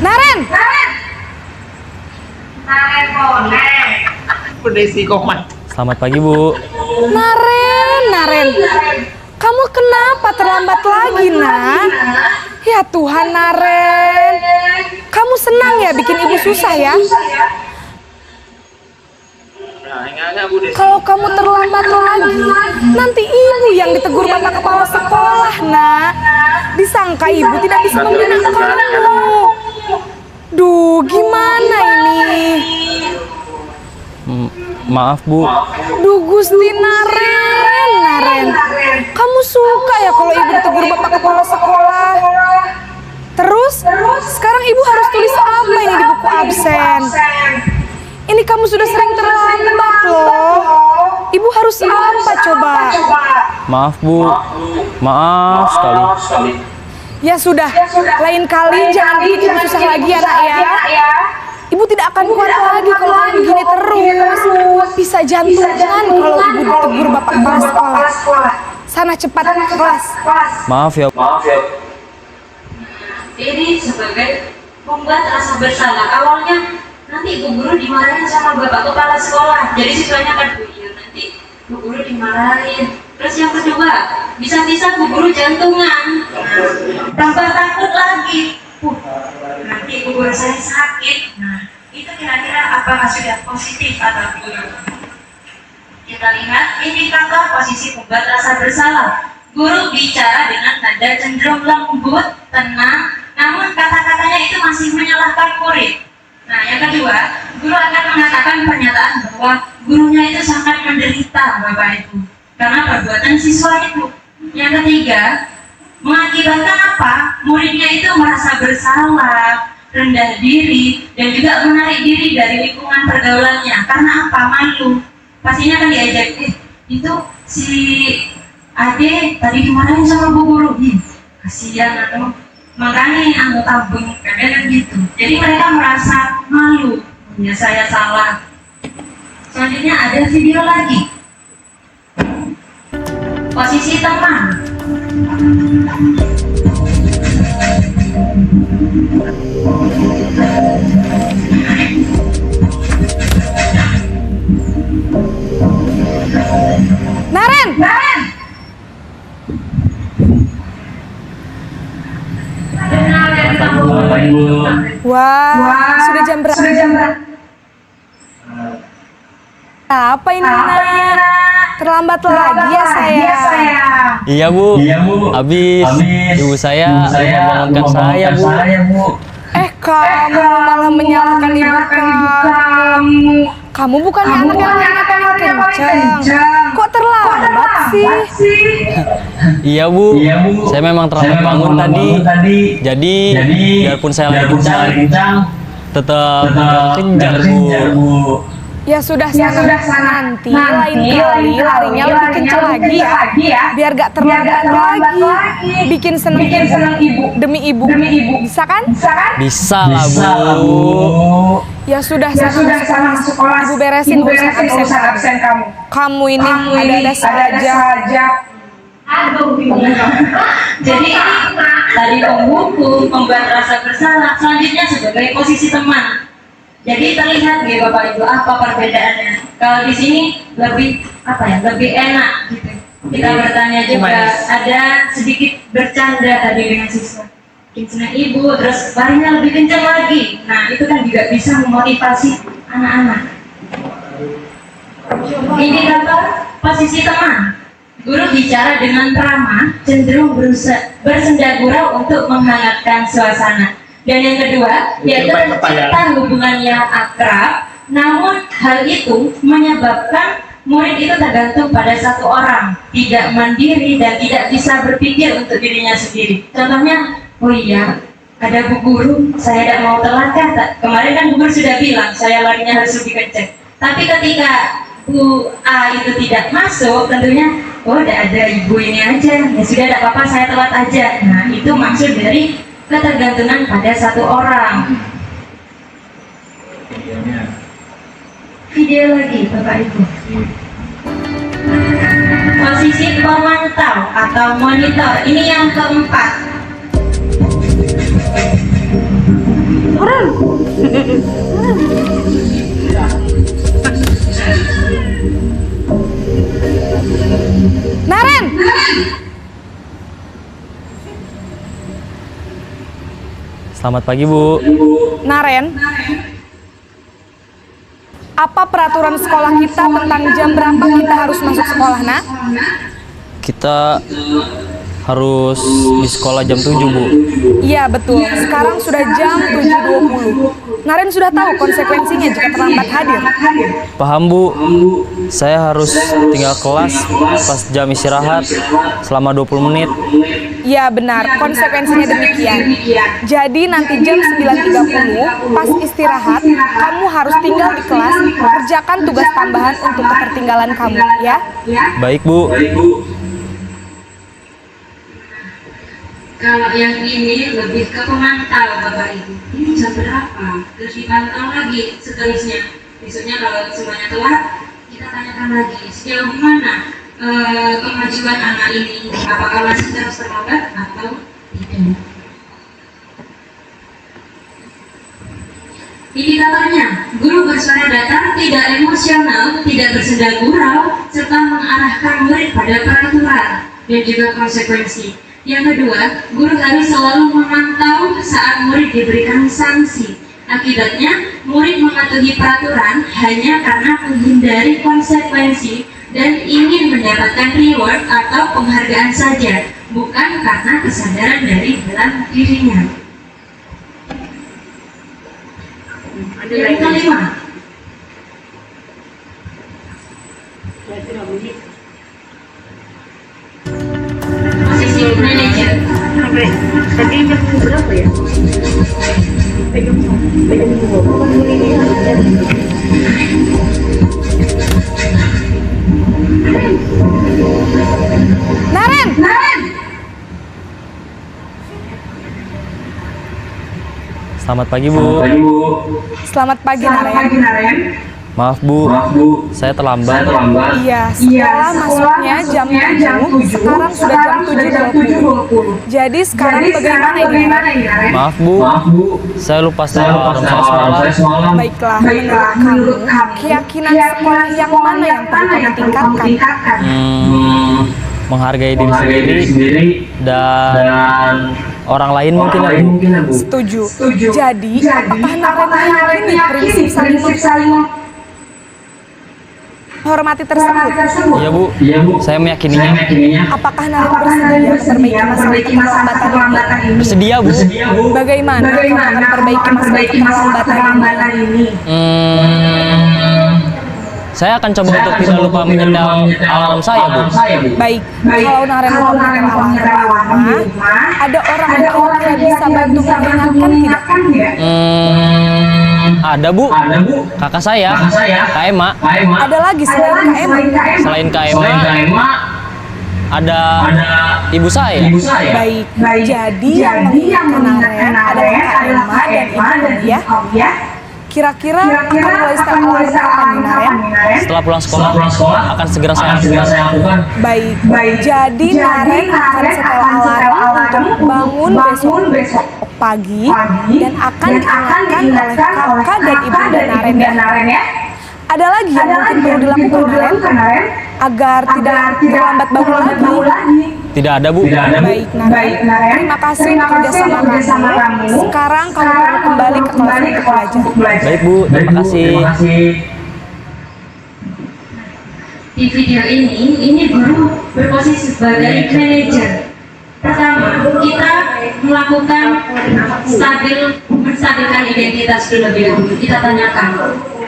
H: Naren!
E: Bu Desi Koman.
I: Selamat pagi, Bu.
H: Naren. Kamu kenapa terlambat lagi, Nak? Ya Tuhan, Naren. Kamu senang ya bikin ibu susah ya?
E: Nah, enggak Bu Desi.
H: Kalau kamu terlambat lagi, nanti ibu yang ditegur bapak kepala sekolah, Nak. Disangka ibu tidak bisa membina kamu. Duh, gimana ini?
I: Maaf, Bu.
H: Duh, Gusti Naren. Kamu suka ya kalau ibu ditegur bapak kepala sekolah? Terus, sekarang ibu harus tulis apa ini di buku absen? Ini kamu sudah sering terlambat loh. Ibu harus apa coba?
I: Maaf, Bu. Maaf sekali.
H: Ya sudah, lain kali jangan bikin ibu susah lagi ya, Nak ya. Ibu tidak akan kuat lagi kalau kamu begini terus. Bisa jantungan kalau ibu ditegur bapak kepala sekolah. Sana cepat ke kelas.
I: Maaf ya.
A: Ini sebagai membuat rasa bersalah. Awalnya nanti Bu Guru dimarahin sama bapak kepala sekolah. Jadi siswanya kan, iya nanti Bu Guru dimarahin. Terus yang kedua, bisa-bisa Bu Guru jantungan. Nah, tambah takut lagi. Nanti Bu Guru saya sakit. Nah, itu kira-kira apakah sudah positif atau belum? Kita lihat indikator posisi membuat rasa bersalah. Guru bicara dengan nada cenderung lembut, tenang, namun kata-katanya itu masih menyalahkan murid. Nah, yang kedua, guru akan mengatakan pernyataan bahwa gurunya itu sangat menderita, Bapak Ibu, karena perbuatan siswa itu. Yang ketiga, mengakibatkan apa? Muridnya itu merasa bersalah, rendah diri, dan juga menarik diri dari lingkungan pergaulannya. Karena apa? Malu. Pastinya kan diajak, itu si Ade tadi dimarahin sama Bu Guru. Kasihan atau makanya anggota bengkel kan gitu. Jadi mereka merasa malu. Ya saya salah. Selanjutnya ada video lagi. Posisi teman.
H: Naren! Wah, sudah jam berapa? Apa ini, Nak? Terlambat lagi ya saya.
I: Iya, Bu. Habis ibu saya membangunkan saya, Bu.
H: Kamu malah menyalahkan ibu kamu. Kamu bukan anak yang mainnya paling kencang. Kok terlambat sih?
I: Iya bu, saya memang terlambat bangun tadi. Jadi biarpun saya lagi kencang, tetap kejar bu.
H: Ya sudah sana, nanti lain kali larinya lebih kencang lagi ya, biar gak terlambat lagi. Bikin seneng ibu demi ibu. Bisa kan?
I: Bisa lah bu.
H: Ya sudah sana sekolah. Ibu beresin urusan absen kamu. Kamu ini ada-ada saja.
A: Jadi tadi penghukum, pembuat rasa bersalah, selanjutnya sebagai posisi teman. Jadi terlihat nih Bapak Ibu apa perbedaannya. Kalau di sini lebih enak gitu. Kita bertanya juga, ada sedikit bercanda tadi dengan siswa. Senang ibu, terus larinya lebih kencang lagi. Nah itu kan juga bisa memotivasi anak-anak. Indikator posisi teman. Guru bicara dengan ramah, cenderung bersenda gurau untuk menghangatkan suasana. Dan yang kedua, yaitu mencipta hubungan yang akrab, namun hal itu menyebabkan murid itu tergantung pada satu orang, tidak mandiri dan tidak bisa berpikir untuk dirinya sendiri. Contohnya, oh iya, ada Bu Guru, saya tidak mau telat kan? Kemarin kan Bu Guru sudah bilang, saya larinya harus lebih kencang. Tapi ketika Bu A itu tidak masuk, tentunya, oh udah ada ibu ini aja, ya sudah tidak apa-apa, saya telat aja. Nah, itu maksud dari ketergantungan pada satu orang. Video lagi Bapak Ibu. Posisi pemantau atau monitor, ini yang keempat.
H: Naren!
I: Selamat pagi bu.
H: Naren, apa peraturan sekolah kita tentang jam berapa kita harus masuk sekolah, nak?
I: Kita harus di sekolah jam 7 bu.
H: Iya betul, sekarang sudah jam 7.20. Naren sudah tahu konsekuensinya jika terlambat hadir.
I: Paham bu, saya harus tinggal kelas pas jam istirahat selama 20 menit.
H: Iya benar, konsekuensinya demikian. Jadi nanti jam 9.30 pas istirahat, kamu harus tinggal di kelas, kerjakan tugas tambahan untuk ketertinggalan kamu, ya?
I: Baik bu.
A: Kalau yang ini lebih ke pemantau Bapak Ibu. Ini jam berapa? Terus dipantau lagi seterusnya. Besoknya kalau semuanya telat, kita tanyakan lagi sejauh mana kemajuan anak ini. Apakah masih terus terlambat atau tidak? Indikatornya, guru bersuara datar, tidak emosional, tidak bersenda gurau, serta mengarahkan murid pada peraturan dan juga konsekuensi. Yang kedua, guru harus selalu memantau saat murid diberikan sanksi. Akibatnya, murid mematuhi peraturan hanya karena menghindari konsekuensi dan ingin mendapatkan reward atau penghargaan saja, bukan karena kesadaran dari dalam dirinya. Yang kelima, posisi manajer.
B: Tadi jam berapa ya?
H: Naren!
I: Selamat pagi bu.
H: Selamat pagi, Naren.
I: Maaf bu, saya terlambat.
H: Iya, sekolah masuknya jam 7, sekarang sudah jam 7.20. Jadi sekarang bagaimana ini, Naren?
I: Maaf bu, saya lupa program saya semalam.
H: Baiklah, menurut kamu, keyakinan sekolah yang mana yang perlu kamu tingkatkan?
I: Menghargai diri sendiri dan orang lain mungkin ya bu.
H: Setuju. Jadi, apakah Naren meyakini prinsip saling menghormati tersebut?
I: Iya bu, saya meyakininya.
H: Apakah Naren bersedia memperbaiki masalah keterlambatan ini?
I: Bersedia bu.
H: Bagaimana kamu akan perbaiki masalah keterlambatan ini?
I: Saya akan coba untuk tidak lupa menyetel alarm saya, Bu.
H: Baik, kalau Naren lupa menyetel alarm di rumah, ada orang yang kira-kira bisa bantu mengingatkan tidak?
I: Ada, Bu. Kakak saya, Kak Ema.
H: Ada lagi selain Kak Ema?
I: Selain Kak Ema, ada ibu saya.
H: Baik, jadi yang mengingatkan Naren adalah Kak Ema dan Ibu ya. Kira-kira akan mulai setel alarm kapan nih, Naren?
I: Setelah pulang sekolah, akan segera saya lakukan.
H: Baik, jadi Naren akan setel alarm untuk bangun besok pagi dan akan diingatkan oleh kakak dan ibu dan Naren ya. Ada lagi yang mungkin perlu dilakukan Naren agar tidak terlambat bangun lagi?
I: Tidak ada, Bu.
H: Baik, Naren. Terima kasih kerjasama kamu. Sekarang kamu perlu kembali ke kelas untuk belajar.
I: Baik, Bu. Terima kasih.
A: Di video ini guru berposisi sebagai manajer. Pertama, kita melakukan menstabilkan identitas terlebih dahulu. Kita tanyakan.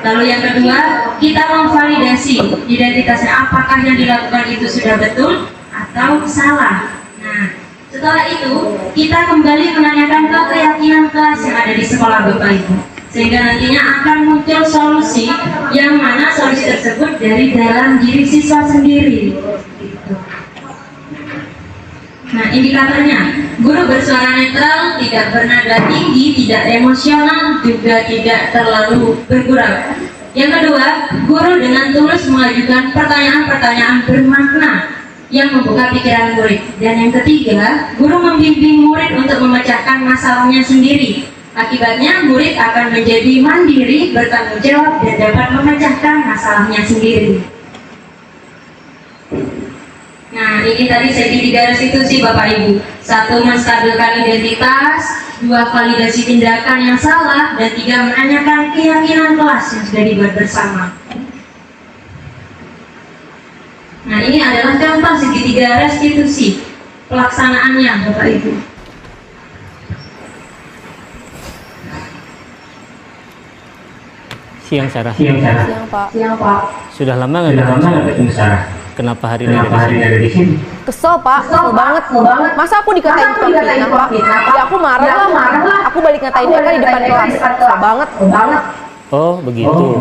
A: Lalu yang kedua, kita memvalidasi identitasnya, apakah yang dilakukan itu sudah betul atau salah. Nah, setelah itu kita kembali menanyakan ke keyakinan kelas yang ada di sekolah Bapak Ibu, sehingga nantinya akan muncul solusi yang mana solusi tersebut dari dalam diri siswa sendiri. Gitu. Nah, indikatornya, guru bersuara netral, tidak bernada tinggi, tidak emosional, juga tidak terlalu bergurau. Yang kedua, guru dengan tulus mengajukan pertanyaan-pertanyaan bermakna yang membuka pikiran murid. Dan yang ketiga, guru membimbing murid untuk memecahkan masalahnya sendiri. Akibatnya, murid akan menjadi mandiri, bertanggung jawab, dan dapat memecahkan masalahnya sendiri. Nah, ini tadi segitiga restitusi Bapak Ibu. 1. Menstabilkan identitas. 2. Validasi tindakan yang salah. Dan 3. Menanyakan keyakinan kelas yang sudah dibuat bersama. Nah, ini adalah contoh segitiga restitusi pelaksanaannya Bapak Ibu.
I: Siang, Sarah.
H: Siang, Pak.
I: Sudah lama nggak ketemu Sarah? Kenapa hari ini ada di sini?
J: Kesel pak, kesel banget. Masa aku dikatain tukang fitnah pak? Ya aku marah lah. Aku balik ngatain Eka di depan kelas. Kesel banget.
I: Oh begitu.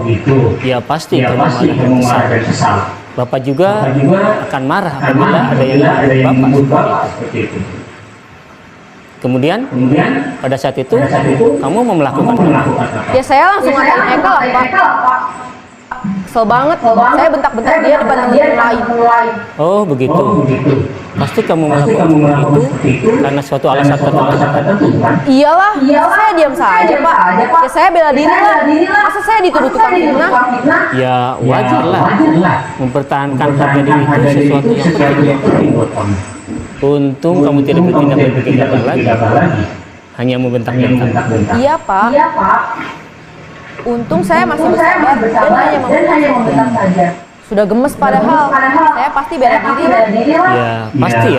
I: Ya pasti kamu marah dan kesal. Bapak juga akan marah apabila ada yang menyebut Bapak seperti itu. Kemudian pada saat itu kamu mau melakukan apa?
J: Ya saya langsung ngatain Eka lah pak. Kesel banget, saya bentak-bentak dia depan teman-teman lain.
I: Oh begitu. Pasti kamu melakukan itu karena suatu alasan tertentu.
J: Iyalah, saya diam saja pak. Ya saya bela diri lah. Masa saya dituduh tukang fitnah?
I: Ya wajar lah. Mempertahankan harga diri itu sesuatu yang penting buat kamu. Untung kamu tidak bertindak begitu lagi. Hanya membentak-bentak.
J: Iya pak. Untung saya masih bersabar dan hanya membentak saja. Sudah gemes padahal saya pasti bela diri.
I: Ya pasti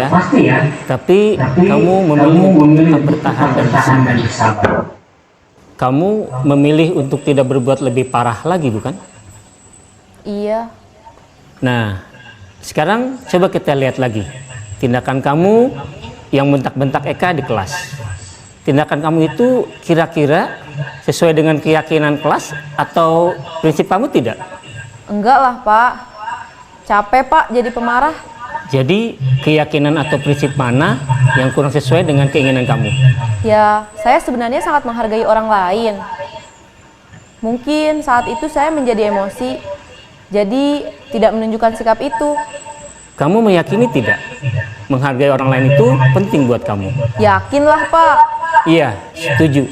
I: ya. Tapi kamu memilih untuk tetap bertahan dan bersabar. Kamu memilih untuk tidak berbuat lebih parah lagi, bukan?
J: Iya.
I: Nah, sekarang coba kita lihat lagi tindakan kamu yang bentak-bentak Eka di kelas. Tindakan kamu itu kira-kira sesuai dengan keyakinan kelas atau prinsip kamu tidak?
J: Enggak lah pak, capek pak jadi pemarah.
I: Jadi keyakinan atau prinsip mana yang kurang sesuai dengan keinginan kamu?
J: Ya, saya sebenarnya sangat menghargai orang lain. Mungkin saat itu saya menjadi emosi, jadi tidak menunjukkan sikap itu.
I: Kamu meyakini tidak? Menghargai orang lain itu penting buat kamu?
J: Yakinlah pak.
I: Iya, setuju.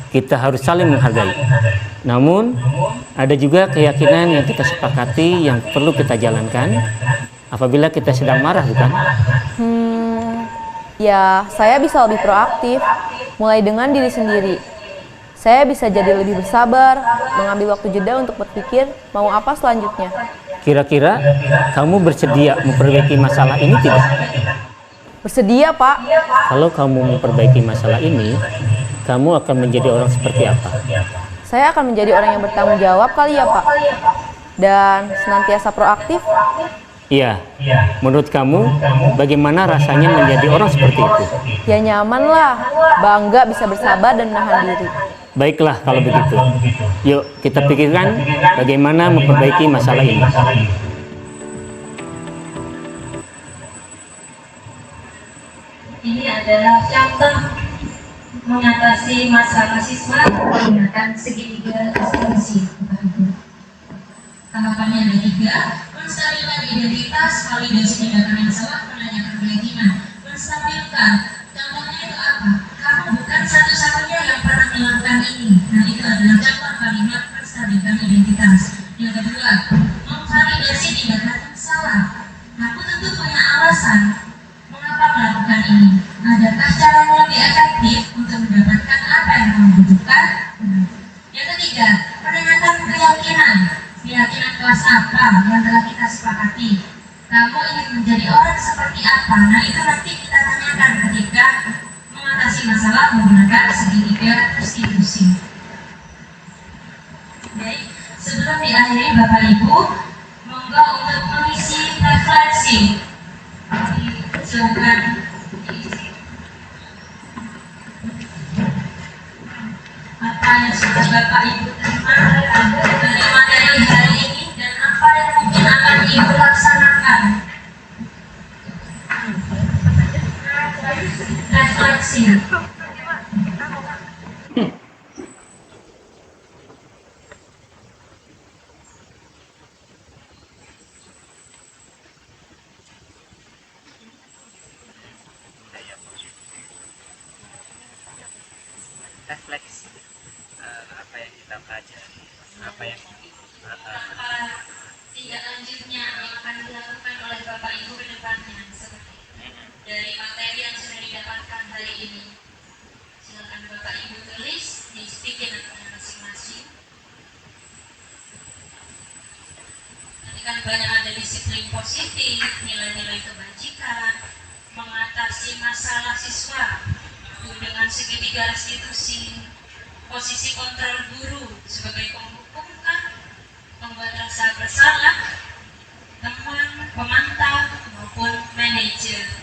I: Kita harus saling menghargai. Namun, ada juga keyakinan yang kita sepakati yang perlu kita jalankan apabila kita sedang marah, bukan?
J: Ya, saya bisa lebih proaktif, mulai dengan diri sendiri. Saya bisa jadi lebih bersabar, mengambil waktu jeda untuk berpikir mau apa selanjutnya.
I: Kira-kira kamu bersedia memperbaiki masalah ini tidak?
J: Bersedia, Pak.
I: Kalau kamu memperbaiki masalah ini, kamu akan menjadi orang seperti apa?
J: Saya akan menjadi orang yang bertanggung jawab kali ya, Pak. dan senantiasa proaktif?
I: Iya. Menurut kamu, bagaimana rasanya menjadi orang seperti itu?
J: Ya nyaman lah, bangga bisa bersabar dan menahan diri.
I: Baiklah kalau begitu. Yuk kita pikirkan bagaimana memperbaiki masalah ini.
A: Ini adalah contoh mengatasi masalah siswa menggunakan segitiga ekspresi. Tahapannya ada 3: menstabilkan identitas, validasi tindakan yang salah, menanyakan keyakinan. Menstabilkan, contohnya itu apa? Kamu bukan satu-satunya yang pernah melakukan ini. Nah, itu adalah contoh kalimat menstabilkan identitas. Yang kedua, memvalidasi tindakan yang salah. Kamu tentu punya alasan mengapa melakukan ini. Adakah cara yang lebih efektif untuk mendapatkan apa yang kamu butuhkan? Yang ketiga, menanyakan keyakinan. Keyakinan kelas apa yang telah kita sepakati? Kamu ingin menjadi orang seperti apa? Nah, itu nanti kita tanyakan ketika mengatasi masalah menggunakan segitiga restitusi. Baik, sebelum diakhiri Bapak Ibu, monggo untuk mengisi refleksi. Silakan diisi. Apa yang sudah Bapak Ibu terima dari materi hari ini dan apa yang mungkin akan Ibu laksanakan? Refleksi.
E: Refleksi apa yang kita pelajari, apa yang
A: Tindak lanjutnya yang akan dilakukan oleh Bapak Ibu ke depannya seperti dari materi yang sudah didapatkan hari ini. Silakan Bapak Ibu tulis di sticky note-nya masing-masing. Nanti kan banyak ada disiplin positif, nilai-nilai kebajikan, mengatasi masalah siswa dengan segitiga restitusi, posisi kontrol guru sebagai penghukumkan, membuat rasa bersalah, teman, pemantau, maupun manajer.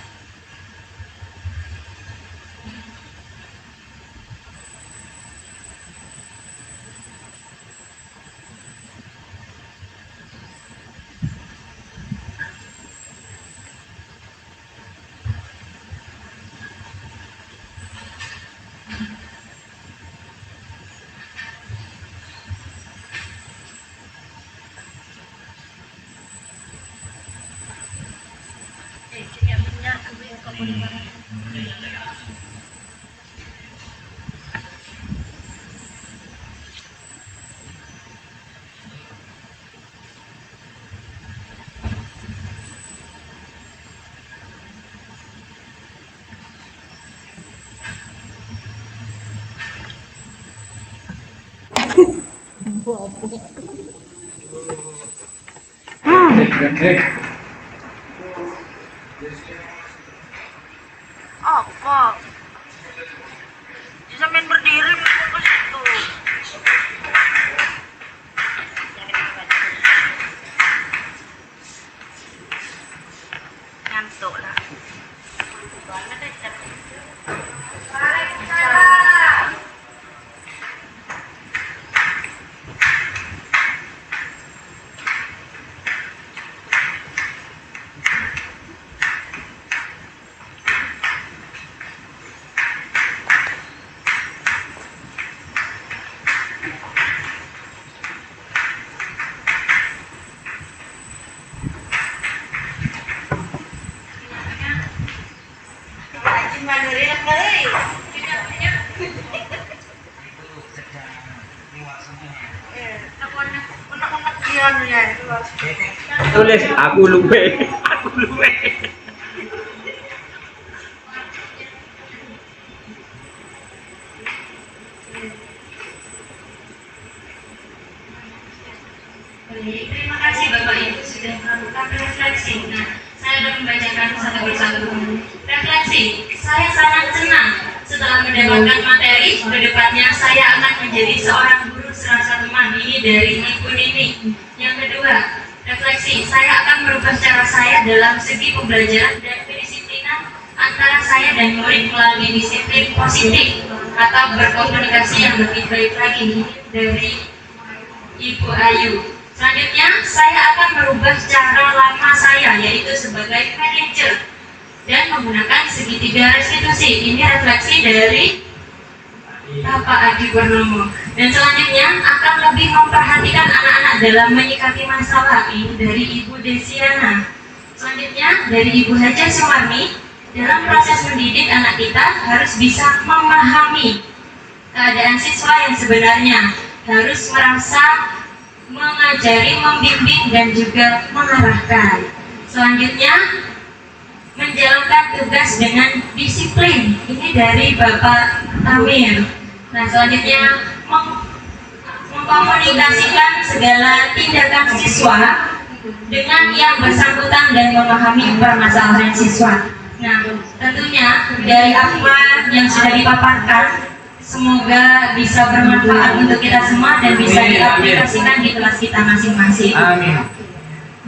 B: Apa? Bisa main berdiri ke situ. Ngantuk lah.
E: tulis aku lupa.
A: Terima kasih Bapak Ibu sudah melakukan refleksi. Nah, saya akan membacakan satu persatu. Refleksi, saya sangat senang setelah mendapatkan materi. Kedepannya saya akan menjadi seorang guru serasa teman teman-teman. Ini dari Ibu Nini. Yang kedua, refleksi. Saya akan merubah cara saya dalam segi pembelajaran dan kedisiplinan antara saya dan murid melalui disiplin positif atau berkomunikasi yang lebih baik lagi. Ini dari Ibu Ayu. Selanjutnya, saya akan merubah cara lama saya, yaitu sebagai manajer dan menggunakan segitiga restitusi. Ini refleksi dari Bapak Adi Purnomo. Dan selanjutnya, akan lebih memperhatikan anak-anak dalam menyikapi masalah. Ini dari Ibu Desiana. Selanjutnya, dari Ibu Haja Sumarni. Dalam proses mendidik anak kita harus bisa memahami keadaan siswa yang sebenarnya, harus merasa mengajari, membimbing, dan juga mengarahkan. Selanjutnya, menjalankan tugas dengan disiplin. Ini dari Bapak Amir. Nah, selanjutnya mengkomunikasikan segala tindakan siswa dengan yang bersangkutan dan memahami permasalahan siswa. Nah, tentunya dari apa yang sudah dipaparkan, semoga bisa bermanfaat untuk kita semua dan bisa diaplikasikan di kelas kita masing-masing.
E: Amin.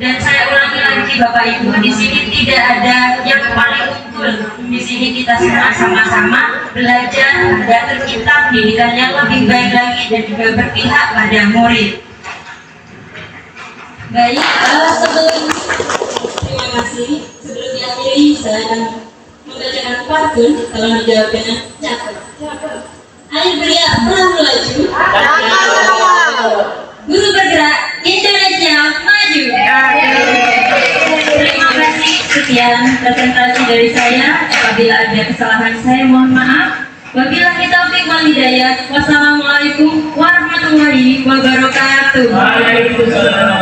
A: Dan saya ulangi lagi Bapak Ibu, di sini tidak ada yang paling unggul. Di sini kita semua sama-sama belajar agar tercipta pendidikan yang lebih baik lagi dan juga berpihak pada murid. Baik, terima kasih. Sebelum diakhiri, saya akan membacakan pantun. Tolong dijawab dengan cakep. Ayo beriak, pulang laju. Guru bergerak, Indonesia maju. Terima kasih. Sekian presentasi dari saya. Apabila ada kesalahan saya, mohon maaf. Wabillahi taufiq wal hidayah. Wassalamualaikum warahmatullahi wabarakatuh.
D: Waalaikumsalam.